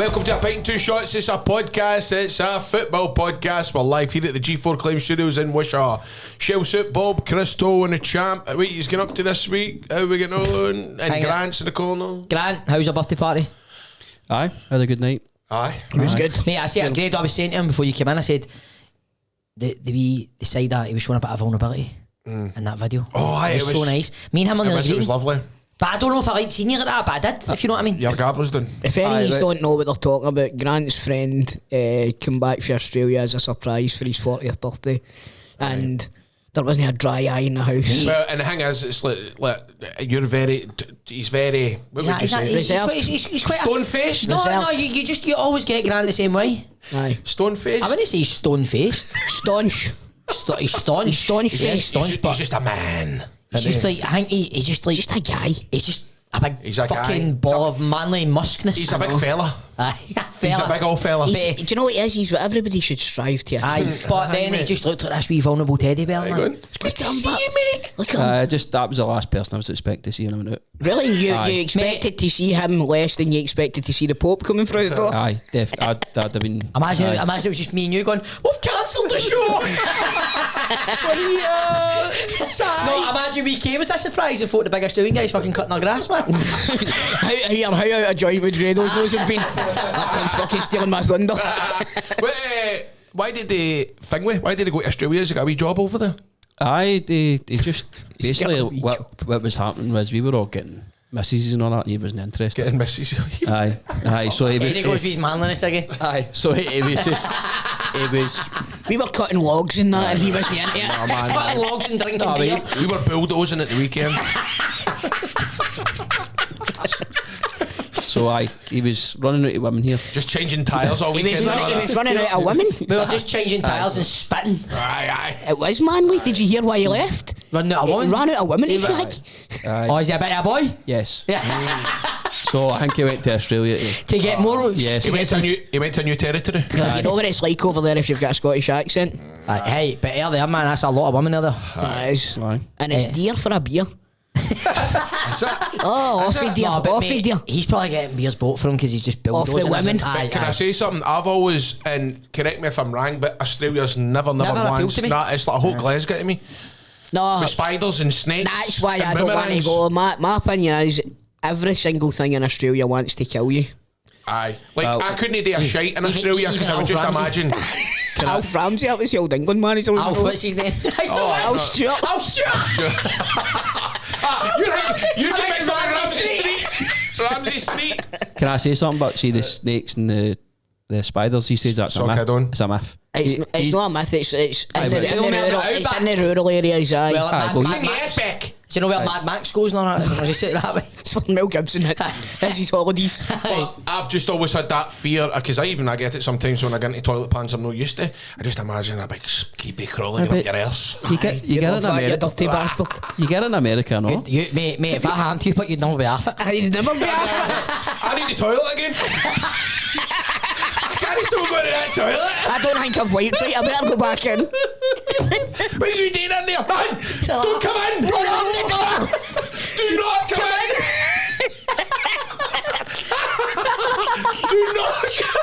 Welcome to A Pint and Two Shots. It's a podcast. It's a football podcast. We're live here at the G4 Claim Studios in Wishaw. Shell Soup, Bob, Christo and the champ. What he's getting up to this week? How we getting on? And Grant's in the corner. Grant, how's your birthday party? Aye, had a good night. Aye. It was good. Mate, I said, Greg, I was saying to him before you came in, I said, the side that he was showing a bit of vulnerability in that video. Oh, aye. It was so nice. Me and him on the It was lovely. But I don't know if I like seeing you like that, but I did, if you know what I mean. Your guard was done. If any of you don't know what they're talking about, Grant's friend came back from Australia as a surprise for his 40th birthday, and there wasn't a dry eye in the house. Well, and the thing is, it's like you're very, he's very, what would you say? He's quite Stone-faced? No, you always get Grant the same way. Aye. Stone-faced? I wouldn't say he's stone-faced. Staunch. He's staunch. Staunch. He's staunch, but he's just a man. he's just like, I think he's just like... Just a guy. He's just a big He's a fucking guy. ball of manly muskness. He's a big fella. Aye, He's a big old fella. Do you know what he is? He's what everybody should strive to. Aye, but then he just looked like this wee vulnerable teddy bear, man. Good to see you, mate. Look at him. Just that was the last person I was expecting to see in a minute. Really? You Aye. expected to see him less than you expected to see the Pope coming through the door? Aye, that'd have been. Imagine aye. it was just me and you going, we've cancelled the show. No, imagine we came as a surprise and thought the big Australian guys fucking cutting our grass, man. How out of joint would Grado's nose have been? That cunt's fucking stealing my thunder. Why did they go to Australia? Has he got a wee job over there? Aye, they just basically got a wee what was happening was we were all getting misses and all that. And he wasn't interested. Getting misses. Aye. So he He goes with his manliness again. Aye. So it was just. It was. We were cutting logs and that, and he wasn't into it. Oh, man, Cutting logs and drinking No, beer. We were bulldozing at the weekend. So he was running out of women here. Just changing tyres all He weekend. was running out of women. We were just changing tiles and spitting. Aye. It was manly. Did you hear why he left? Running out of women. He ran out of women, he's like. Oh, is he a bit of a boy? Yes. Yeah. So I think he went to Australia To get more. Yes. He went to a new territory. You know what it's like over there if you've got a Scottish accent? Hey, but here there, man, that's a lot of women there. That is. Aye. And it's dear for a beer. Oh, off he dear, No, but off he mate, dear. he's probably getting beers bought for him because he's just Off the bulldozing women. everything. Aye, Can I aye. say something? I've always, and correct me if I'm wrong, but Australia's never Never appealed once. to me. Nah, it's like a whole Glasgow to me. No, With spiders and snakes. that's why and I don't want to boomerangs. go. My opinion is every single thing in Australia wants to kill you. Aye. Like, Well, I couldn't do a shite in Australia because I would just Alf imagine. Alf Ramsey, that was the old England manager. Alf, what's his name? Al Stewart. Alf Stewart. You're like Ramsey Street. Can I say something about the snakes and the spiders? He says that's So a myth. kid on. It's a myth. It's not a myth, it's Aye, in but- the rural areas, aye. Well, Aye, Mad well, Mad It's in the Max. epic. Do you know where Mad Max goes and all that? I just say it that way. It's when Mel Gibson has his holidays. But I've just always had that fear because I get it sometimes when I get into toilet pans I'm not used to. I just imagine a big skeety crawling up your arse. You get it in love that, you America. dirty bastard. You get it in America, no? Mate, if I hadn't you, but you'd never be off it. I'd never be I need the toilet again. I can't still go to that toilet. I don't think I've wiped right. I better go back in. What are you doing in there? Man, don't come in. Run on the door. Do not come in. Do not come.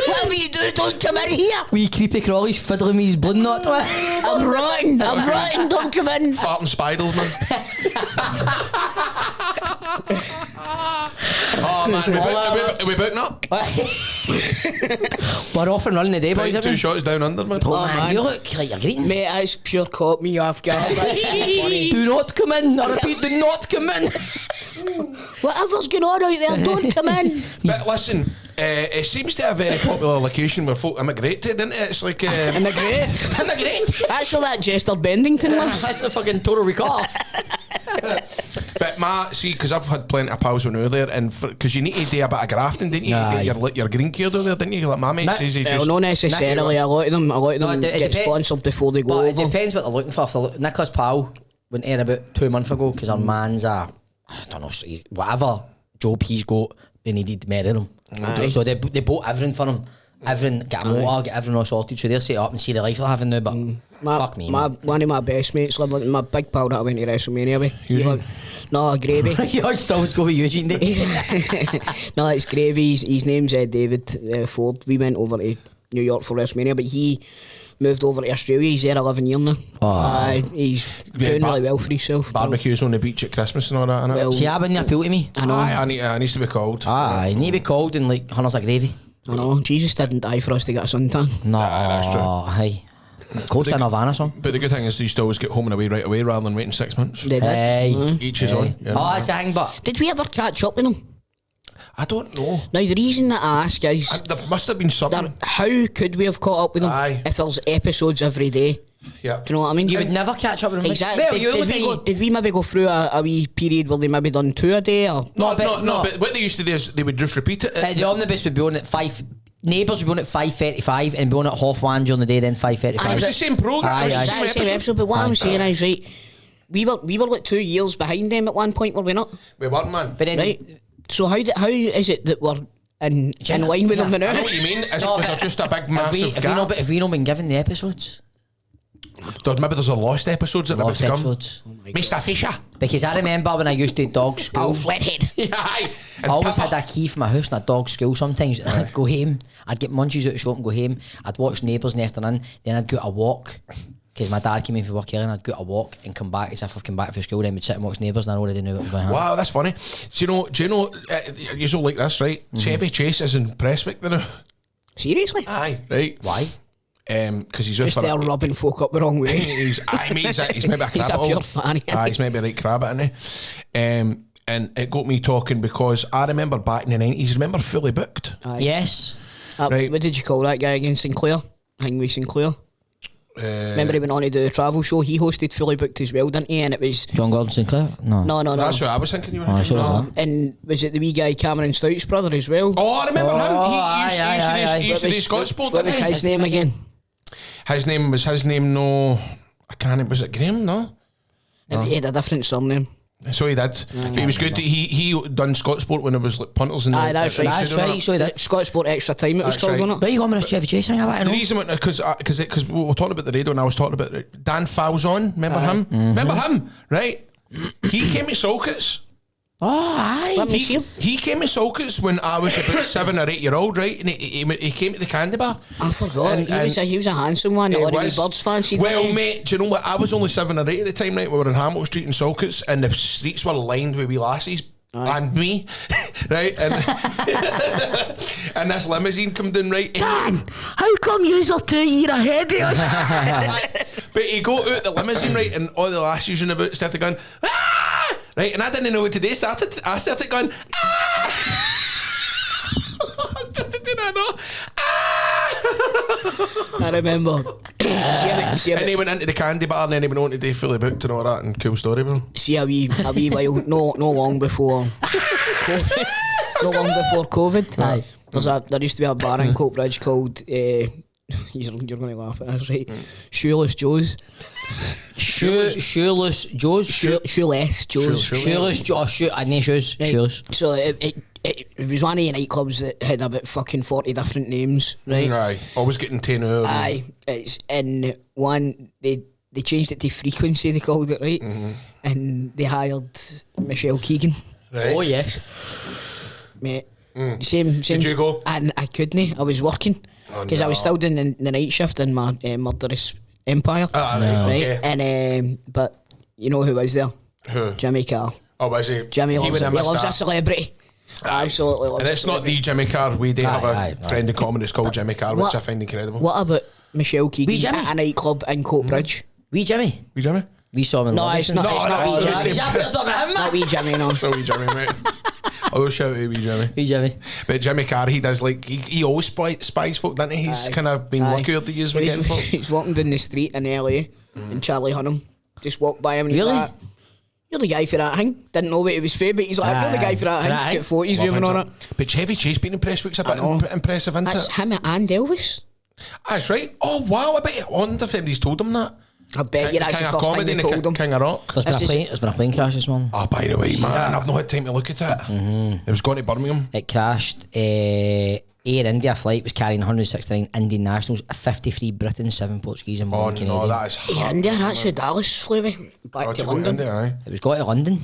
Whatever you do, don't come in here. Wee creepy crawlies fiddling with his blood knot. I'm rotten. Don't come in. Farting spiders, man. Oh man, we booking up. We're off and running the day, boys. Two shots down under, man. Oh, man. man, you look like you're greeting. Mate, that's pure caught me off guard. That's so funny. Do not come in. I repeat, do not come in. Whatever's going on out there, don't come in. But listen, it seems to be a very popular location where folk immigrate to, doesn't it? It's like Immigrate. Immigrate. That's where that Chester Bendington lives. That's the fucking Total Recall. But because I've had plenty of pals when I was there, and because you need to do a bit of grafting, didn't you? Aye. To get your green card over there, didn't you? Like my mate says he Well, just... not necessarily. A lot of them No, get sponsored before they go But it over. depends what they're looking for. If they're Nicholas Powell went in about 2 months ago because our man's I don't know, whatever job he's got, they needed to marry him. Aye. So they bought everything for him. everyone get a motor, get everyone all sorted, so they'll set up and see the life they're having now, but fuck me, man. One of my best mates lived my big pal that I went to WrestleMania with. No, Gravy. You still go with Eugene, did you? No, it's Gravy. His name's David Ford. We went over to New York for WrestleMania, but he moved over to Australia. He's there 11 years now. He's doing really well for himself. Barbecues on the beach at Christmas and all that, innit? Well, See, that wouldn't appeal to me. I know. I needs to be called. I need to be called and like hunters of gravy. I know. Jesus didn't die for us to get a suntan. No, that's true. Hey. Coach in Havana song. But the good thing is they used to always get home and away right away rather than waiting 6 months. They did. Hey. Each is on. You know? Oh, that's a thing, but Did we ever catch up with them? I don't know. Now, the reason that I ask is... There must have been something. How could we have caught up with them if there's episodes every day? Yeah. Do you know what I mean? you would never catch up with them. Exactly. Well, Did we maybe go through a wee period where they maybe done 2 a day? Or? No, but what they used to do is they would just repeat it. The omnibus would be on at 5. Neighbours would be on at 5:35 and be on at 1:30 during the day, then 5:35. It was the same programme. It was the same episode. But what I'm saying is, right, we were like 2 years behind them at one point, were we not? We weren't, man. But then, Right. So how is it that we're in line with them I now? know what you mean. Is No, was but there just a big if massive gap? we not been given the episodes, Maybe there's a lost episodes that lost never to come. episodes. Mr. Fisher. Because I remember when I used to dog school. Oh, flathead. Yeah, aye. I always had a key for my house in a dog school sometimes, and I'd go home, I'd get munchies out of the shop and go home, I'd watch Neighbours in the afternoon, then I'd go out a walk, because my dad came in for work early, and I'd go out a walk and come back as if I've come back from school, then we'd sit and watch Neighbours, and I already knew what was going on. Wow, that's funny. Do you know, you're all like this, right? Chevy Chase is in Prestwick now. Seriously? Aye, right. Why? Because he's Just there rubbing folk up the wrong way. he's maybe a crab. He's a pure fanny. He's maybe a right crab, isn't he? And it got me talking because I remember back in the 90s, remember Fully Booked? Yes. Right. What did you call that guy again? Sinclair? Hangway Sinclair? Remember he went on to do a travel show? He hosted Fully Booked as well, didn't he? And it was... John Gordon Sinclair? No. No. That's what I was thinking you were Oh, thinking. sure. No. And was it the wee guy Cameron Stout's brother as well? Oh, I remember Oh, him. He used to do Scott Sport, What was didn't he? his name again? His name, no... I can't... Was it Graham? No? He had a different surname. So he did. He was good. He done Scott Sport when it was like punters in the... Aye, that's right. That's right, so that. Scott Sport Extra Time it was That's called, right. wasn't it? Where you going with this Chevy Chase thing? I The know. reason, because we were talking about the radio and I was talking about Dan Falzon. Remember him? Remember him? Right? He came to Sulkets. Oh, aye. Let me see him. He came to Sulkets when I was about 7 or 8 year old, right? And he came to the candy bar. I forgot. And- He was a handsome one. A He lot of was. wee birds fancied. Well, didn't he? mate, do you know what? I was only 7 or 8 at the time, right? We were in Hamilton Street in Sulkets, and the streets were lined with wee lassies. And me, right? And, and this limousine come down, right? Dan, how come you are 2 years ahead of us? But he got out the limousine, right? And all the lassies in about started going, ah! Right? And I didn't know what to do. I started going, ah! Did I know? Ah! I remember. And he went into the candy bar and then he went on to do Fully Booked and all that, and cool story, bro. See a wee while, no long before COVID, no long before COVID. Aye. There used to be a bar in Coatbridge called you're going to laugh at this, right? Shoeless Joe's. Shoeless Joe's. Shoeless Joe's. Shoeless Joe's. I need shoes. Right. Shoeless. So it was one of the nightclubs that had about fucking 40 different names, right? Aye. Always getting 10 hours. Aye. It's in one they changed it to Frequency, they called it, right? And they hired Michelle Keegan. Right. Oh, yes. Mate. Same. Did you go? And I couldn't. I was working because I was still doing the night shift in my murderous empire. Right, okay. And but you know who was there? Who? Jimmy Carr. Oh, was he? Jimmy He loves, wouldn't have he missed loves that. a celebrity. Absolutely loves And a it's not celebrity. the Jimmy Carr. We do have Aye, a friend in common that's called Jimmy Carr, which What- I find incredible. What about Michelle Keegan Wee Jimmy? at a nightclub in Coatbridge? Wee Jimmy. Wee Jimmy? We saw him in No, Love it's Island. not. It's not no, wee it's Jimmy. not. It's not wee Jimmy, no. It's not Wee Jimmy, mate. Although shout out to Wee Jimmy. Wee Jimmy. But Jimmy Carr, he does like, he always spies folk, doesn't he? He's kind of been lucky over the years with getting folk. He's walking down the street in LA and Charlie Hunnam just walked by him and he's Really? like, "You're the guy for that thing." Didn't know what it was for, but he's like, "You're the guy for that thing." Get 40s Love zooming him, on it. But Chevy Chase being in Prestwick's a bit know. impressive, isn't That's it? him and Elvis. That's right. Oh, wow. I bet I wonder if anybody's told him that. I bet you that's King the of first time Comedy they and told the him. King of Rock. There's been a plane crash this morning. Oh, by the way, man, I've not had time to look at it. It was going to Birmingham. It crashed Air India flight was carrying 169 Indian nationals, 53 Britons, 7 Portuguese and 1 Canadian. No, that is Air India, that's who Dallas flew with. Back to London. It was got to London.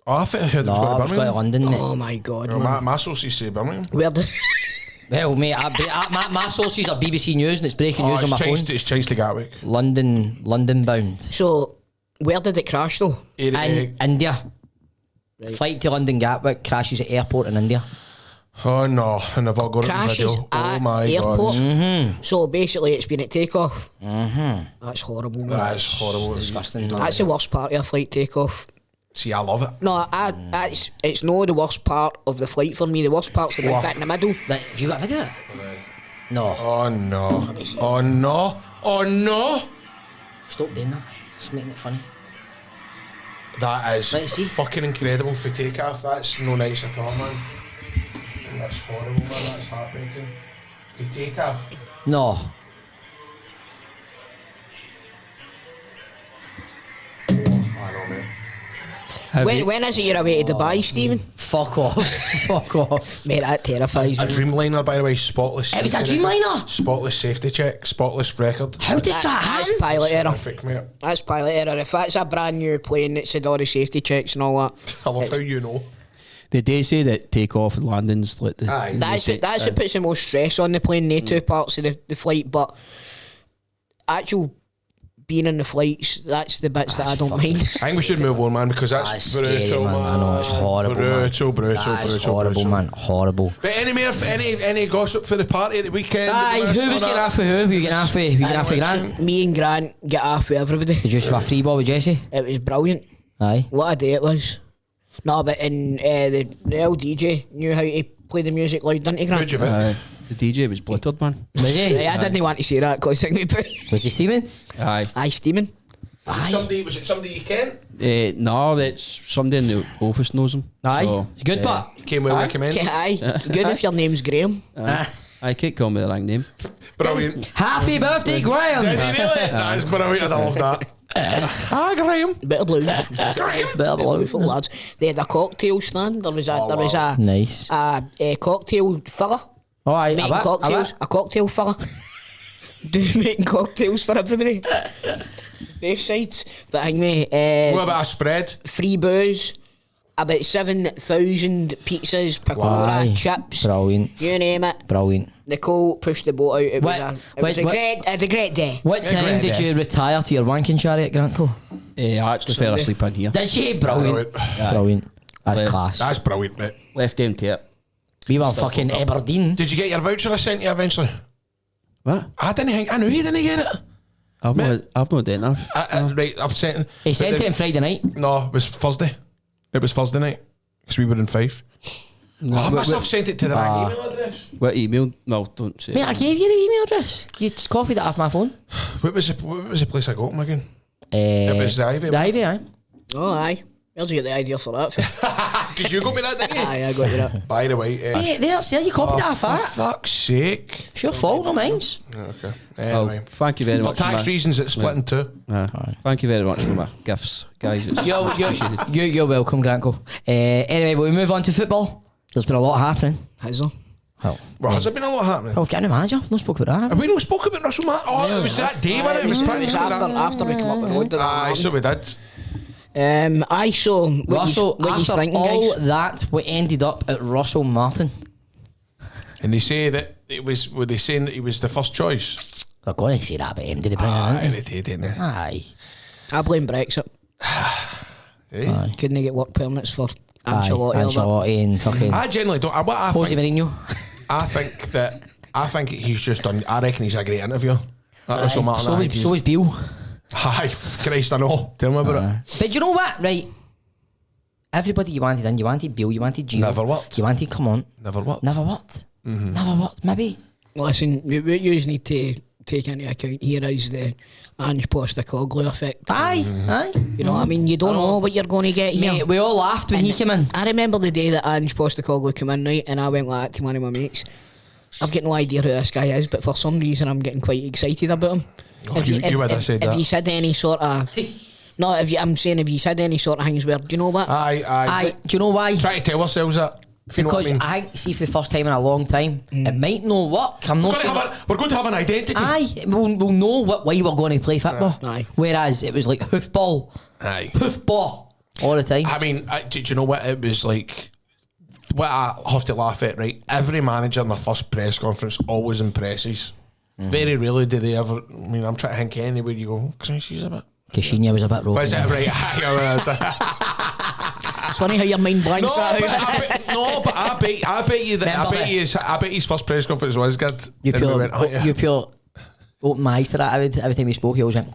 Oh, I thought I heard it was No, going it to was got to Birmingham. London. mate. Oh my God, Well, man. my sources say Birmingham. Where the... Well, mate, my sources are BBC News and it's breaking news on my phone. It's changed to Gatwick. London bound. So, where did it crash though? In India. Flight to London Gatwick crashes at airport in India. Oh no, and I've all got it in Crashes video. Oh at my airport. God. So basically it's been at takeoff. That's horrible, man. That is horrible. Disgusting. That's the worst part of a flight takeoff. See, I love it. No, it's not the worst part of the flight for me. The worst part's the big What? bit in the middle. Like, have you got a video? No. Oh no. Oh no. Oh no. Stop doing that. It's making it funny. That is Let's see. fucking incredible for takeoff. That's no nice at all, man. That's horrible, man. That's heartbreaking. For takeoff. No. I know, mate. When is it you're away to Dubai, Stephen? Fuck off. Fuck off. Mate, that terrifies A me. Dreamliner, by the way, spotless. It was a safety Dreamliner? record. Spotless safety check, spotless record. How does that That's happen? pilot error. Terrific, mate. That's pilot error. If that's a brand new plane that's had all the safety checks and all that. I love how you know. They do say that takeoff and landing's like the. Aye. That's what puts the most stress on the plane, the two parts of the flight, but actual being in the flights, that's the bits that I don't mind. I think we should move on, man, because that's That's brutal, scary, man. I know, it's horrible, Brutal, man. brutal, That is brutal, horrible, brutal. man. Horrible. But any gossip for the party at the weekend? Aye, who was getting off with who? Were you getting off with? Were you getting off with Grant? Me and Grant get off with everybody. Did you just have a free ball with Jesse? It was brilliant. Aye. What a day it was. No, but in the LDJ knew how to play the music loud, didn't he, Grant? Who'd you bet? The DJ was blittered, man. Was he? I didn't want to say that because it me put. Was he Stephen? Aye. Aye, steaming. Was it somebody you can? No, that's somebody in the office knows him. Aye. So, Good, but. Came well recommended. Aye, good if your name's Graham. I can't call me the wrong name. Brilliant. Happy birthday, Graham! Did he really? That's brilliant. I love that. Ah, Graham. Bit of blue. Bit of blue. Full lads. They had a cocktail stand. There was a Nice. a cocktail fella Oh, aye. making cocktails. A cocktail fella making cocktails for everybody. Both sides. But hang me. What about a spread? Free booze. About 7,000 pizzas, pakora, Aye. chips. Brilliant. You name it. Brilliant. Nicole pushed the boat out. It was a great day. What time did you retire to your wanking chariot, Grantco? I actually fell asleep in here. Did she? Brilliant. Brilliant. That's class. That's brilliant, mate. Left empty it. We were fucking Aberdeen. Did you get your voucher I sent you eventually? What? I knew you didn't get it. I've not done enough. Right, I've sent. He sent it on Friday night. No, it was Thursday. It was Thursday night because we were in Fife. I must have sent it to the wrong email address. What email? No, don't say Mate, it. I gave you the email address. You copied it off my phone. What was the place I got, Megan? It was the Ivy. The Ivy, aye. Oh, aye. Where'd you get the idea for that? Because you got me that, didn't you? Aye, I got you that. By the way, Mate, there, you copied it off for that. fuck's sake. It's your fault, not mine. Okay. Oh, Anyway, thank you very for much. tax reasons, it's split in two. Thank you very much for my gifts, guys. It's appreciated. You're welcome, Granko. Anyway, will we move on to football? There's been a lot happening. Has there? Well, Has there been a lot happening? we've got a new manager. We've not spoke about that. Have we not spoke about Russell Matt? Oh, it was that day, wasn't it? It was practically after we come up the road. Aye, so we did. I saw Russell, what you after thinking, all guys. that, we ended up at Russell Martin. And they say that it was, were they saying that he was the first choice? They're going to say that about him. Did they bring Aye, him they in? did, didn't they? Aye. I blame Brexit. Eh? Couldn't they get work permits for Aye. Ancelotti? Ancelotti and fucking I generally don't. What I Jose think, Mourinho. I think he's just done. I reckon he's a great interviewer. That Russell Martin. So is Beale. Aye, Christ, I know. Tell me about it. But do you know what? Right. Everybody you wanted in. You wanted Beale. You wanted Gio. Never worked. You wanted come on. Never what? Never what? Never what? Maybe. Listen, what you need to take into account here is the Ange Postecoglou effect. Aye. Aye. You know what I mean? You don't know what you're going to get here. Mate, we all laughed when he came in. I remember the day that Ange Postecoglou came in, right, and I went like that to one of my mates. I've got no idea who this guy is, but for some reason I'm getting quite excited about him. Oh, you would have said If that. you said any sort of... No, I'm saying if you said any sort of things where, do you know what? Aye. Aye. Do you know why? Try to tell ourselves that. If you know what Because I mean. I think, see, for the first time in a long time, it might not work. I'm not saying. We're going to have an identity. Aye, we'll know what way we're going to play football. Aye. Whereas it was like hoofball, Aye. hoofball all the time. I mean, do you know what it was like? What I have to laugh at, right? Every manager in their first press conference always impresses. Very rarely do they ever. I mean, I'm trying to think anywhere you go. Can she's a bit. Kashinya was a bit ropey. Was it right? It's funny how your mind blanks out. But I bet you that. I bet his first press conference was good. You And we pure, went, oh, yeah. you pure open my eyes to that. Every time he spoke, he always went.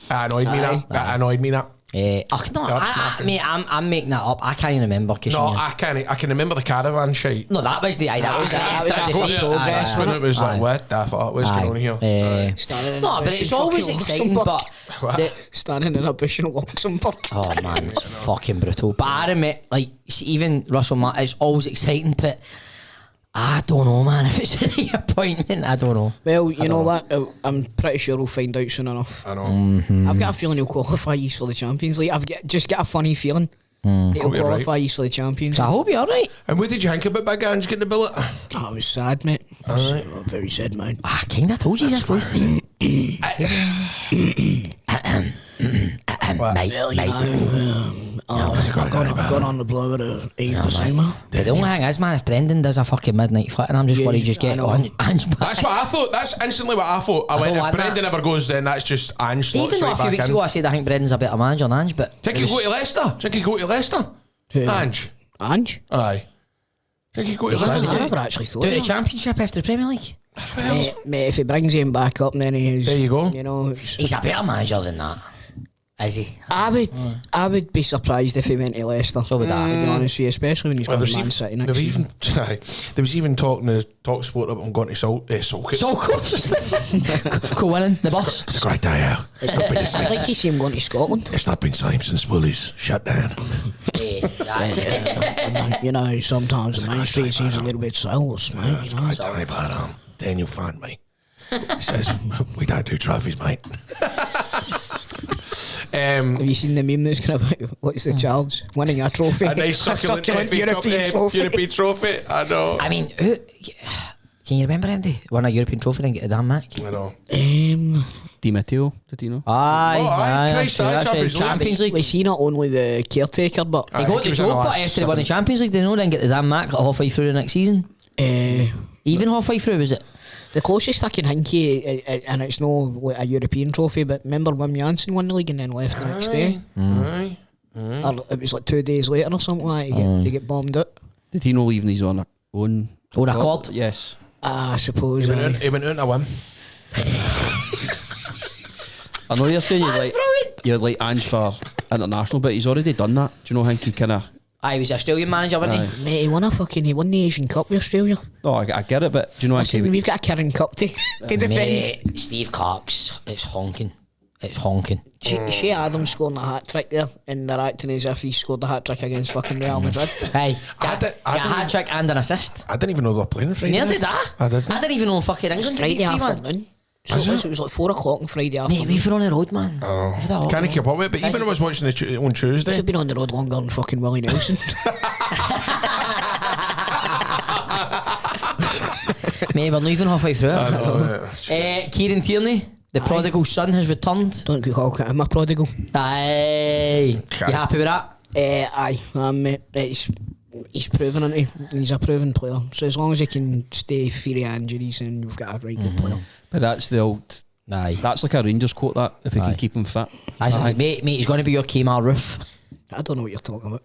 That annoyed me. That annoyed me. That. No, mate, I'm making that up. I can't even remember. No, I can't. I can remember the caravan shite. No, that was the idea. That was That's when it was like, what the fuck? What's going on here? No, but it's always exciting. But standing in a bush in Luxembourg. oh man, it's fucking brutal. But I admit, like, see, even Russell Martin, it's always exciting. But I don't know, man. If it's any appointment, I don't know. Well, you know what? I'm pretty sure we'll find out soon enough. I know. I've got a feeling he'll qualify you for the Champions League. just got a funny feeling that he'll qualify you for the Champions I League. hope you're alright. And what did you think about Big Ange getting the billet? Oh, it was sad, mate. Alright. Very sad, man. I kinda told you this voice. Mate. I've gone on the blower to Eve Basuma. The only thing is, man, if Brendan does a fucking midnight flick, and I'm just worried just I get know. on Ange back. That's what I thought. That's instantly what I thought. I went, don't if want Brendan that. ever goes, then that's just Ange slots Even though right a few back weeks in. ago I said I think Brendan's a better manager than Ange, but Think he'd go to Leicester? Think he'd go to Leicester? Who? Ange? Ange? Aye. Think he'd go to I Leicester? never actually thought do of the that. Championship after the Premier League. Mate, if he brings him back up, then he is. There you go. You know, it's, He's a better manager than that. Is he? I would be surprised if he went to Leicester. So would I. To be honest with you, especially when he's Well, got there's Man even, City there next was season. even there was even talk sport about him going to Celtic. So of course. Cool winning the bus. It's a great day out. It's not been the I'd like to see him going to Scotland. It's not been time since Woolies shut down. That's it. You know, sometimes the main street seems a little bit soulless, mate. It's a great day, but Daniel found me. He says, we don't do trophies, mate. Have you seen the meme that's kind of what's the charge? Winning a trophy. A nice succulent European trophy. I know. I mean, who, can you remember him? Won a European trophy and get a damn Mac. I know. Di Matteo, did you know? Aye, Christ, aye, actually, Champions League. Champions League. Was he not only the caretaker, but He got the job, but after they won the Champions League, they know then get the damn Mac like halfway through the next season. Even halfway through, was it? the closest I can think of, and it's no like a European trophy, but remember Wim Janssen won the league and then left the next day? Aye. Or it was like 2 days later or something like that. They get bombed out. Did he know even he's on own accord? Yes. I suppose. He went out and win. I know you're saying you're like Ange for international, but he's already done that. Do you know? I think he kind of. He was the Australian manager, wasn't he? Mate, he won the Asian Cup with Australia. No, I get it, but do you know? Listen, we've got a Kieran Cup to defend. Mate, Steve Clark's, it's honking. It's honking. Shea Adams scoring a hat trick there, and they're acting as if he scored a hat trick against fucking Real Madrid. Hey, got a hat trick and an assist. I didn't even know they were playing Friday. Near did that? I didn't. I didn't even know fucking England could Friday beat 3-1. afternoon. So it was like 4 o'clock on Friday afternoon. Mate, we were on the road, man. Can't keep up with it, but even when I was watching it on Tuesday. Should have been on the road longer than fucking Willie Nelson. Mate, we're not even halfway through it. Kieran Tierney, the prodigal son, has returned. Don't go call him a prodigal. Aye. You happy with that? Aye, mate. He's proven, isn't he? He's a proven player. So as long as he can stay free of injuries, then we've got a right good player. But that's the old. Aye. That's like a Rangers quote. That if we can keep him fit. Mate, he's going to be your Kmart roof. I don't know what you're talking about.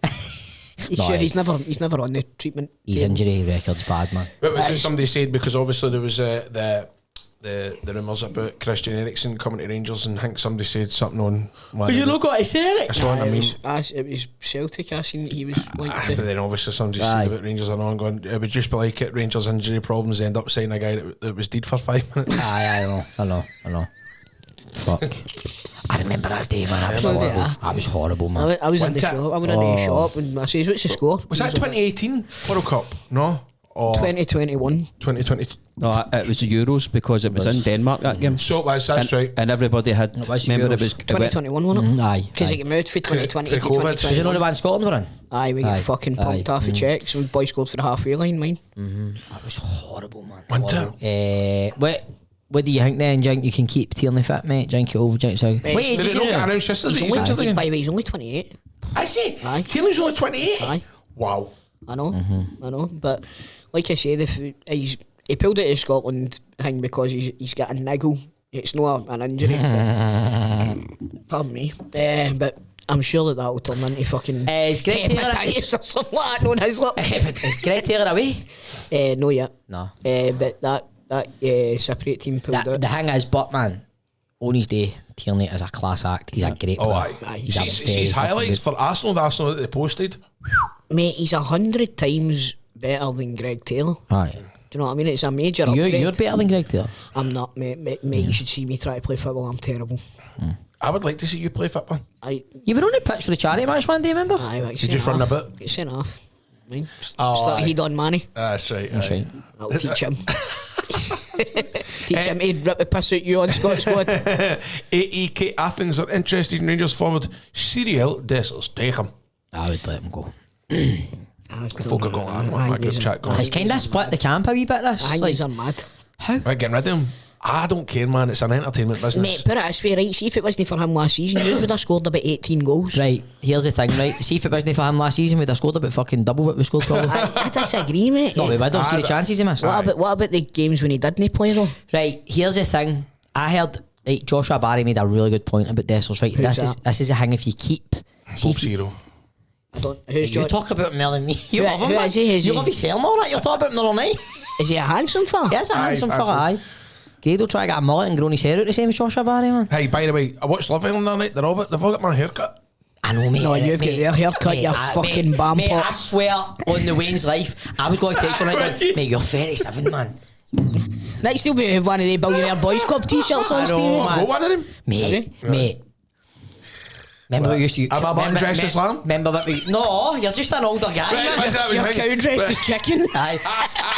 He's never on the treatment. His injury record's bad, man. What was it somebody said? Because obviously there was the rumours about Christian Eriksen coming to Rangers, and I think somebody said something on. got to say it? That's what I mean. It was Celtic. I seen he was linked But to. then obviously somebody said about Rangers and on going, it would just be like it, Rangers injury problems end up signing a guy that was dead for 5 minutes. Aye, I know. Fuck. I remember that day, man. I was horrible, man. I was in the shop. I went in the shop and I says, "What's the score?" Was that 2018 World Cup? No? or 2021. 2020? No, it was the Euros because it was in Denmark that game. So that's right. And everybody had. It was Remember, Euros. it was 2021, wasn't it? Aye. Because it got moved from 2020 to For COVID. Was it not 2021. the one Scotland were in? Aye, we get Aye. fucking pumped off the checks. Some boy scored for the halfway line, mine. That was horrible, man. Wasn't Horrible. What do you think then? Do you think you can keep Tierney fit, mate? Do you think you'll... Do you think so? Wait, Did is it not he get now? announced yesterday? He's He's only, injured again? by the way, he's only 28. I see. Aye. Tierney's only 28. Aye. Wow. I know. But like I said, if he pulled it to Scotland thing because he's got a niggle. It's not an injury. Pardon me. But I'm sure that will turn into fucking Is Greg Taylor... hepatitis or something like that. No, his luck. Is Greg Taylor away? No yet. No. But that separate team pulled out. The thing is, but man, on his day, Tierney is a class act. He's a great Oh, player. aye. He's a very She's fucking highlights good- for Arsenal that they posted. Mate, he's 100 times better than Greg Taylor. Aye. Do you know what I mean? It's a major upgrade. You're better than Greg Taylor. I'm not, mate. You should see me try to play football. I'm terrible. I would like to see you play football. You were on the pitch for the charity match one day, remember? You just run a bit? Get sent off. Mine. Oh, Start aye. he done money. That's right. That's right. I'll teach him. Teach him to rip the piss out you on Scottish squad. AEK Athens are interested in Rangers forward Cyril Dessers. Take him. I would let him go. Folk are going on. My group chat going. It's kind of split the camp a wee bit, this. I think Like, he's mad. how? Right, getting rid of him. I don't care, man. It's an entertainment business. Mate, put it this way, right? See if it wasn't for him last season, you would have scored about 18 goals. Right, here's the thing, right? See if it wasn't for him last season, we'd have scored about fucking double what we scored probably. I disagree, mate. No, we would have. See Aye, the chances he missed. What about the games when he didn't play though? Right, here's the thing. I heard Joshua Barry made a really good point about Dessers, right? Who's This is a thing if you keep. See Bob if you, Zero. I don't. Who's you Josh? talk about him more than me. You Who- love him, who man. is he? Is You he- love his hair and all that. You'll talk about him all night. Is he a handsome fella? Yes, a Aye, handsome he's fella, aye. Grade'll try to get a mullet and grown his hair out the same as Joshua Barry, man. Hey, by the way, I watched Love Island that night. They've all got my haircut. I know, mate. No, you've got their haircut, you fucking bam Mate, pot. I swear on the Wayne's life, I was going to text you right now, mate, you're 37, man. Next you'll be one of the Billionaire Boys Club t-shirts on, I know, Stevie. man. I've got one of them. Mate. Remember what you used to... Am I mum dressed as lamb? Remember what we... No, you're just an older guy, man. what's that? Your cow dressed as chicken. Aye.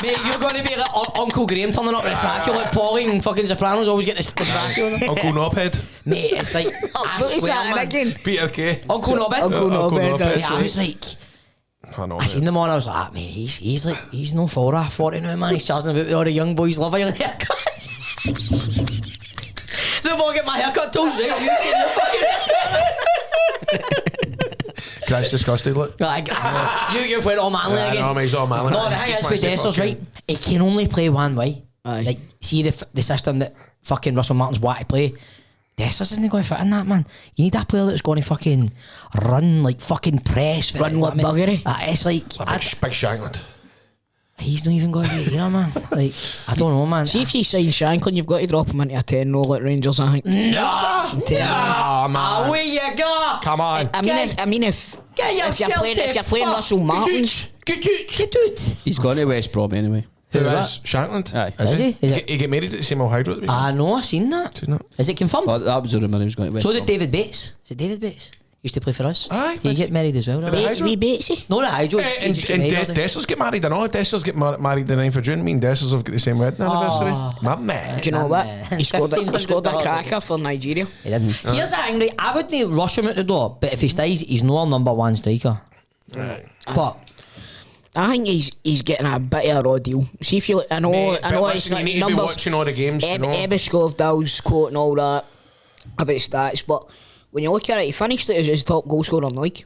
Mate, you're going to be like Uncle Graham turning up with a trackie like Paulie and fucking Sopranos always get the trackie on them. Uncle Knobhead. Mate, it's like... I What is swear, that man. again? Peter Kay. Uncle Nobbit. Uncle Nobbit, Mate, I was like... I know. I seen them on, I was like, mate, he's no for a 40 now, man. He's charging about all the young boys love your haircuts. They've all get my haircut too, right? You get your fucking Christ, disgusted, look. like, you've went all manly I again. know, mate, he's all manly. No, the thing Just is with wants to Dessers, right? fucking- It can only play one way. Aye. Like, see the system that fucking Russell Martin's want to play. Dessers isn't going to fit in that, man. You need that player that's going to fucking run, like fucking press. Run like buggery. It's like, Big Shankland. he's not even going to be here, man. Like, I don't know, man. See if you sign Shanklin, you've got to drop him into a 10 roll at Rangers, I think. No, Ah, man. away you go. Come on. I mean if Get you're yourself playing Russell Martins, Get out. He's gone to West Brom anyway. Who Who is Shankland? Aye. Is he? Is it? He get married at the same old hydro. I know, I seen that. Seen that? Is it confirmed? Well, that was the rumour he was going to West So Brom. did David Bates. Is it David Bates? Used to play for us. Aye, He get married as well. the Right? Hydro? wee Batesy. No, the Hydro. And Dessers get married. I know Dessers get married the 9th of June. Me and Dessers have got the same wedding anniversary. My man. Do you know what? man. He scored a $1,500 cracker for Nigeria. He didn't. Here's the thing, right? I wouldn't rush him out the door, but if he stays, he's no our number one striker. Right. But I think he's getting a bit of a raw deal. See if you, I know Mate, but it's listen, not you need to be numbers. watching all the games, you know. Ebeskov, Dow's quote and all that about stats, but when you look at it, he finished it as his top goal scorer in the league.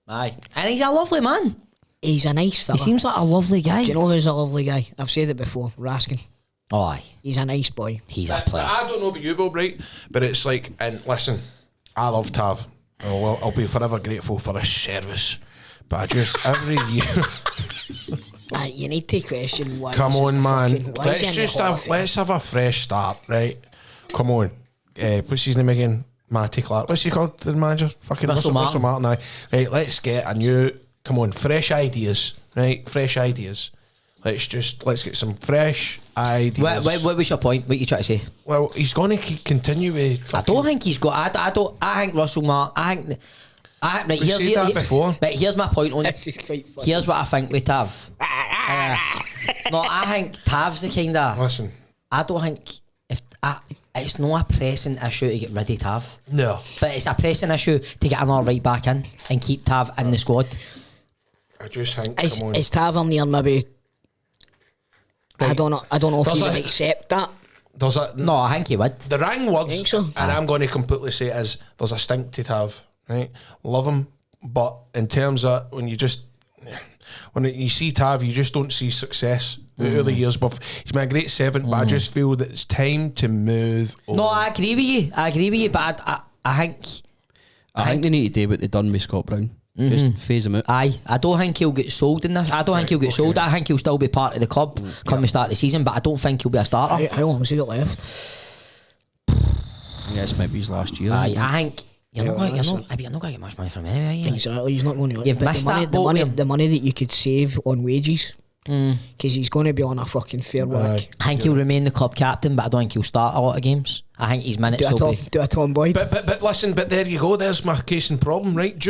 aye, and he's a lovely man. He's a nice fella. He seems like a lovely guy. Do you know who's a lovely guy? I've said it before, Raskin. Oh, aye, He's a nice boy. he's a But player. I don't know about you, Bob, right? But it's like, and listen, I love Tav. I'll be forever grateful for his service. But I just, every year... You need to question why. Come he's on, in the man. fucking- why he's in Let's the just Hall of have, Fame. let's have a fresh start, right? Come on. What's his name again? Matty Clark. What's he called, the manager? Fucking Russell Russell Martin. Aye. Right, let's get a new... Come on, fresh ideas, right? Fresh ideas. Let's get some fresh ideas. What was your point? What you trying to say? Well, he's going to continue with... I don't think he's got. I think Russell Martin. I Right, We said that before. Right, here's my point on it. This is quite funny. Here's what I think with Tav. No, I think Tav's the kind of... Listen. I don't think... it's not a pressing issue to get rid of Tav. No. But it's a pressing issue to get another right back in and keep Tav in the squad. I just think, Is Tavernier maybe... I don't know if he would accept that. There's a... No, I think he would. The wrong words, Think so? and I'm going to completely say it is, there's a stink to Tav, right? Love him, but in terms of when you see Tav, you just don't see success the early years. But he's been a great servant, but I just feel that it's time to move on. No, I agree with you, but I think they need to do what they done with Scott Brown. Just phase him out. I don't think he'll get sold in this. I don't think he'll get sold. I think he'll still be part of the club come the start of the season, but I don't think he'll be a starter. How long has he got left? Yeah, this might be his last year. I think you're not going to get much money from him anyway. Exactly, he's not going to. You've missed that boat, Liam. the money that you could save on wages, because he's going to be on a fucking fair whack. I think he'll remain the club captain, but I don't think he'll start a lot of games. I think his minutes will be... Do a Tom Boyd. But listen, but there you go. There's my case in problem, right?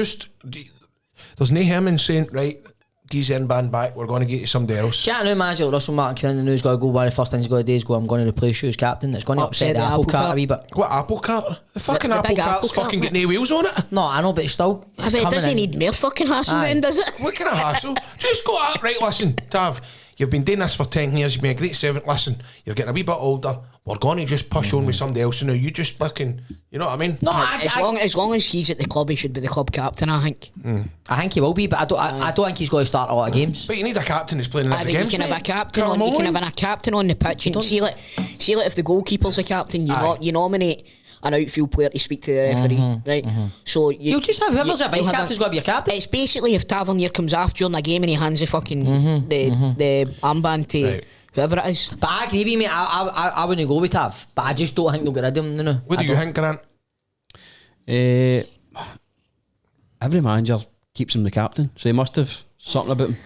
There's no him in saying, right, geez in band back, we're going to get you somebody else. Yeah, I know manager Russell Martin Kieran who's got to go by the first thing he's got to do is go, I'm going to replace you as captain. It's going to upset the apple cart a wee bit. What apple cart? The fucking The apple big cart's apple fucking cart, getting no wheels on it. No, I know, but it's still... I bet it doesn't need more fucking hassle then, does it? What kind of hassle? Just go out, right, listen, Tav, you've been doing this for 10 years, you've been a great servant, listen, you're getting a wee bit older, we're going to just push on with somebody else, and now you just fucking, you know what I mean? No, As long as he's at the club, he should be the club captain, I think. I think he will be, but I don't think he's going to start a lot of games. But you need a captain who's playing in every You game. can have a captain on, you can have a captain on the pitch, and see like if the goalkeeper's the captain, you nominate an outfield player to speak to the referee, right? So You'll just have whoever's a vice captain's got to be a captain. It's basically if Tavernier comes off during a game and he hands the fucking the armband to whoever it is. But I agree with you, mate. I wouldn't go with Tav, but I just don't think they'll get rid of him. No. What do you think, Grant? Every manager keeps him the captain, so he must have something about him.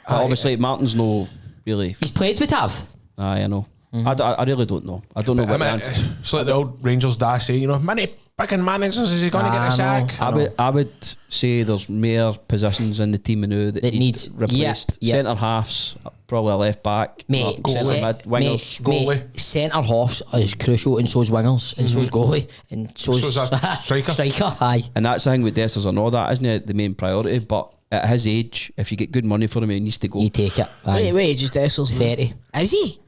Obviously, Martin's no really. He's played with Tav. I know. I really don't know. I don't know what the answer. It's like the old Rangers da say, you know, many fucking managers is he going to get a sack? I would say there's more positions in the team now that needs replaced. Centre halves, probably a left back, mate, centre mid, wingers, goalie. Centre halves is crucial, and so's wingers, and so's goalie, and so's a striker. Striker, aye. And that's the thing with Dessers and all that, isn't it? The main priority, but at his age, if you get good money for him, he needs to go. You take it. Aye. Wait, just Dessers. 30. Is he?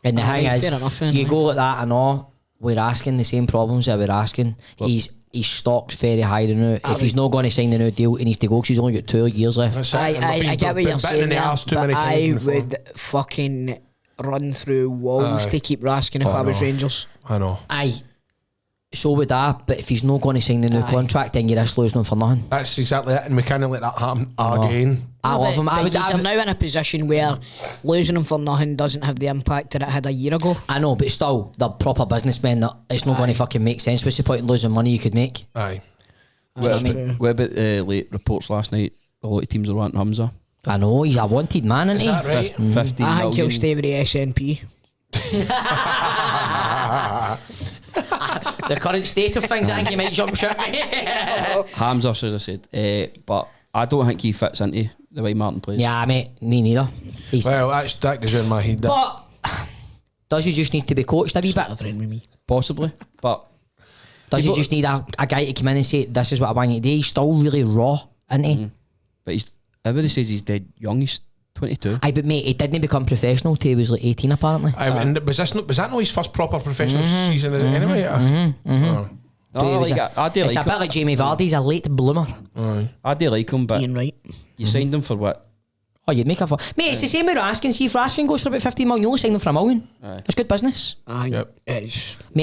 And the thing is, fair enough, you go like that and all, we're asking the same problems that we're asking. His stock's very high now. If he's not going to sign the new deal, he needs to go because he's only got 2 years left. I get what you're saying there, but I would fucking run through walls to keep Raskin if I was Rangers. I know. Aye. So would I, but if he's not going to sign the new contract, then you risk losing him for nothing. That's exactly it, and we can't let that happen again. I love him. He's now in a position where losing him for nothing doesn't have the impact that it had a year ago. I know, but still, they're proper businessmen. That it's not going to fucking make sense. What's the point in losing money you could make? Aye. What about late reports last night? A lot of teams are wanting Hamza. I know, he's a wanted man, isn't he? Is that right? 15 I think he'll million. stay with the SNP. The current state of things, I think he might jump ship. Hamza, should have said. But I don't think he fits into the way Martin plays. Yeah, mate, me neither. Well, that goes in my head. But does he just need to be coached a wee bit? A friend with me. Possibly, but Does he just need a guy to come in and say, this is what I want you to do? He's still really raw, isn't he? But everybody says he's dead young. He's 22. Aye, but mate, he didn't become professional till he was like 18 apparently. And was that not his first proper professional season, is it, anyway? Oh. It's a bit like Jamie Vardy, he's a late bloomer. I do like him, but Ian Wright. you signed him for what? Oh, you'd make a mate, it's the same with Raskin. See, if Raskin goes for about 15 million, you only sign him for $1 million. It's good business. Mate,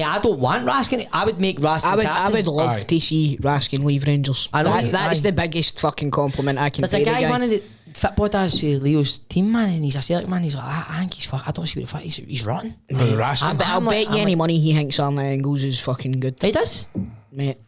I don't want Raskin. I would make Raskin I captain. would love to see Raskin leave Rangers. I know, That's the biggest fucking compliment I can There's pay a the guy, one of the football does for Leo's team, man, and he's a Celtic man. He's like, I think he's I don't see what the fuck he's rotten. I'll bet you any money he thinks Arne Engels is fucking good. He does, mate.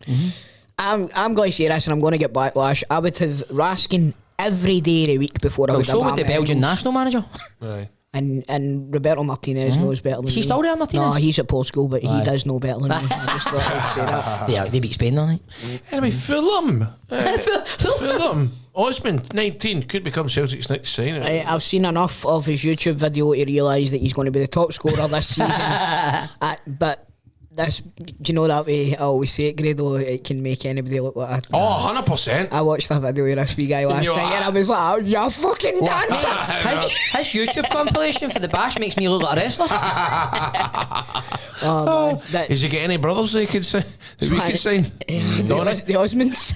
I'm going to say this, and I'm going to get backlash. I would have Raskin every day of the week before I would have so would Arne the Belgian Engels. national manager. Aye. And Roberto Martinez knows better than me. Is he still there, Martinez? No, he's at Portugal, but he does know better than me. I just thought I'd say that. They beat Spain, don't they? Anyway, Fulham. Fulham. Osmond, 19, could become Celtic's next signing. I've seen enough of his YouTube video to realise that he's going to be the top scorer this season. But this, do you know that way I always say it, Grado, it can make anybody look like a... Oh, 100%. I watched that video of this wee guy last night and I was like, oh, you're fucking dancing. His YouTube compilation for the bash makes me look like a wrestler. Oh, man. Is he get any brothers they could say? That we could sign? The Osmonds.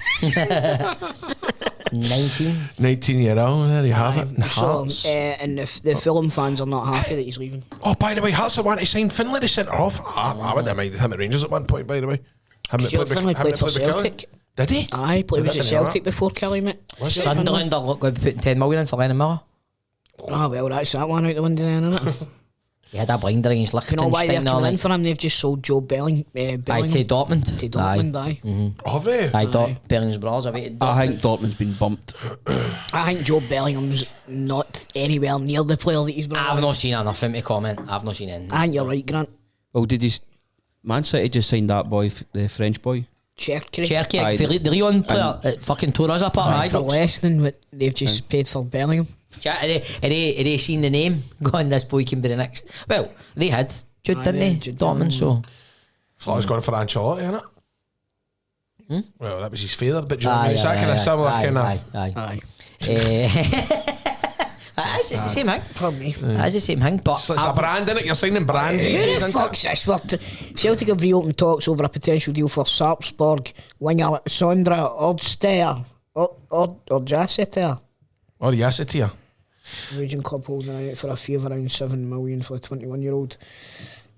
19-year-old, there you have it. So, and the Fulham fans are not happy that he's leaving. Oh, by the way, Hearts are wanting to sign Finlay to centre off. I wouldn't mind him at Rangers at one point, by the way. Finlay played for Celtic. Did he? Aye, he played with Celtic before Kelly, mate. Sunderland are going to be putting 10 million in for Lennon Miller. Oh, well, that's that one out the window then, isn't it? He had a blinder against Liechtenstein. You know why they're coming in for him? They've just sold Joe Belling. To Dortmund. To Dortmund, aye. Have they? Bellingham's brothers. I think Dortmund's been bumped. I think Joe Bellingham's not anywhere near the player that he's been. I've not seen enough to comment. I've not seen anything. I think you're right, Grant. Well, did you... Man City just signed that boy, the French boy? Cherki. The Leon player fucking tore us apart. For less than what they've just paid for Bellingham. They seen the name going, this boy can be the next. Well, they had Jude, didn't they? Dortmund, so I was going for Ancelotti, innit? Well, that was his father, but do you know what I mean? It's that kind of similar kind of... Aye. It's the same thing. Pardon me. It's the same thing, but it's a brand, innit? You're signing brands. Who the fuck's this? Celtic have reopened talks over a potential deal for Sarpsborg winger Sondra Ordsteyer. Ordjaseter. Oh, the asset here. Norwegian club holding out for a fee of around 7 million for a 21-year-old.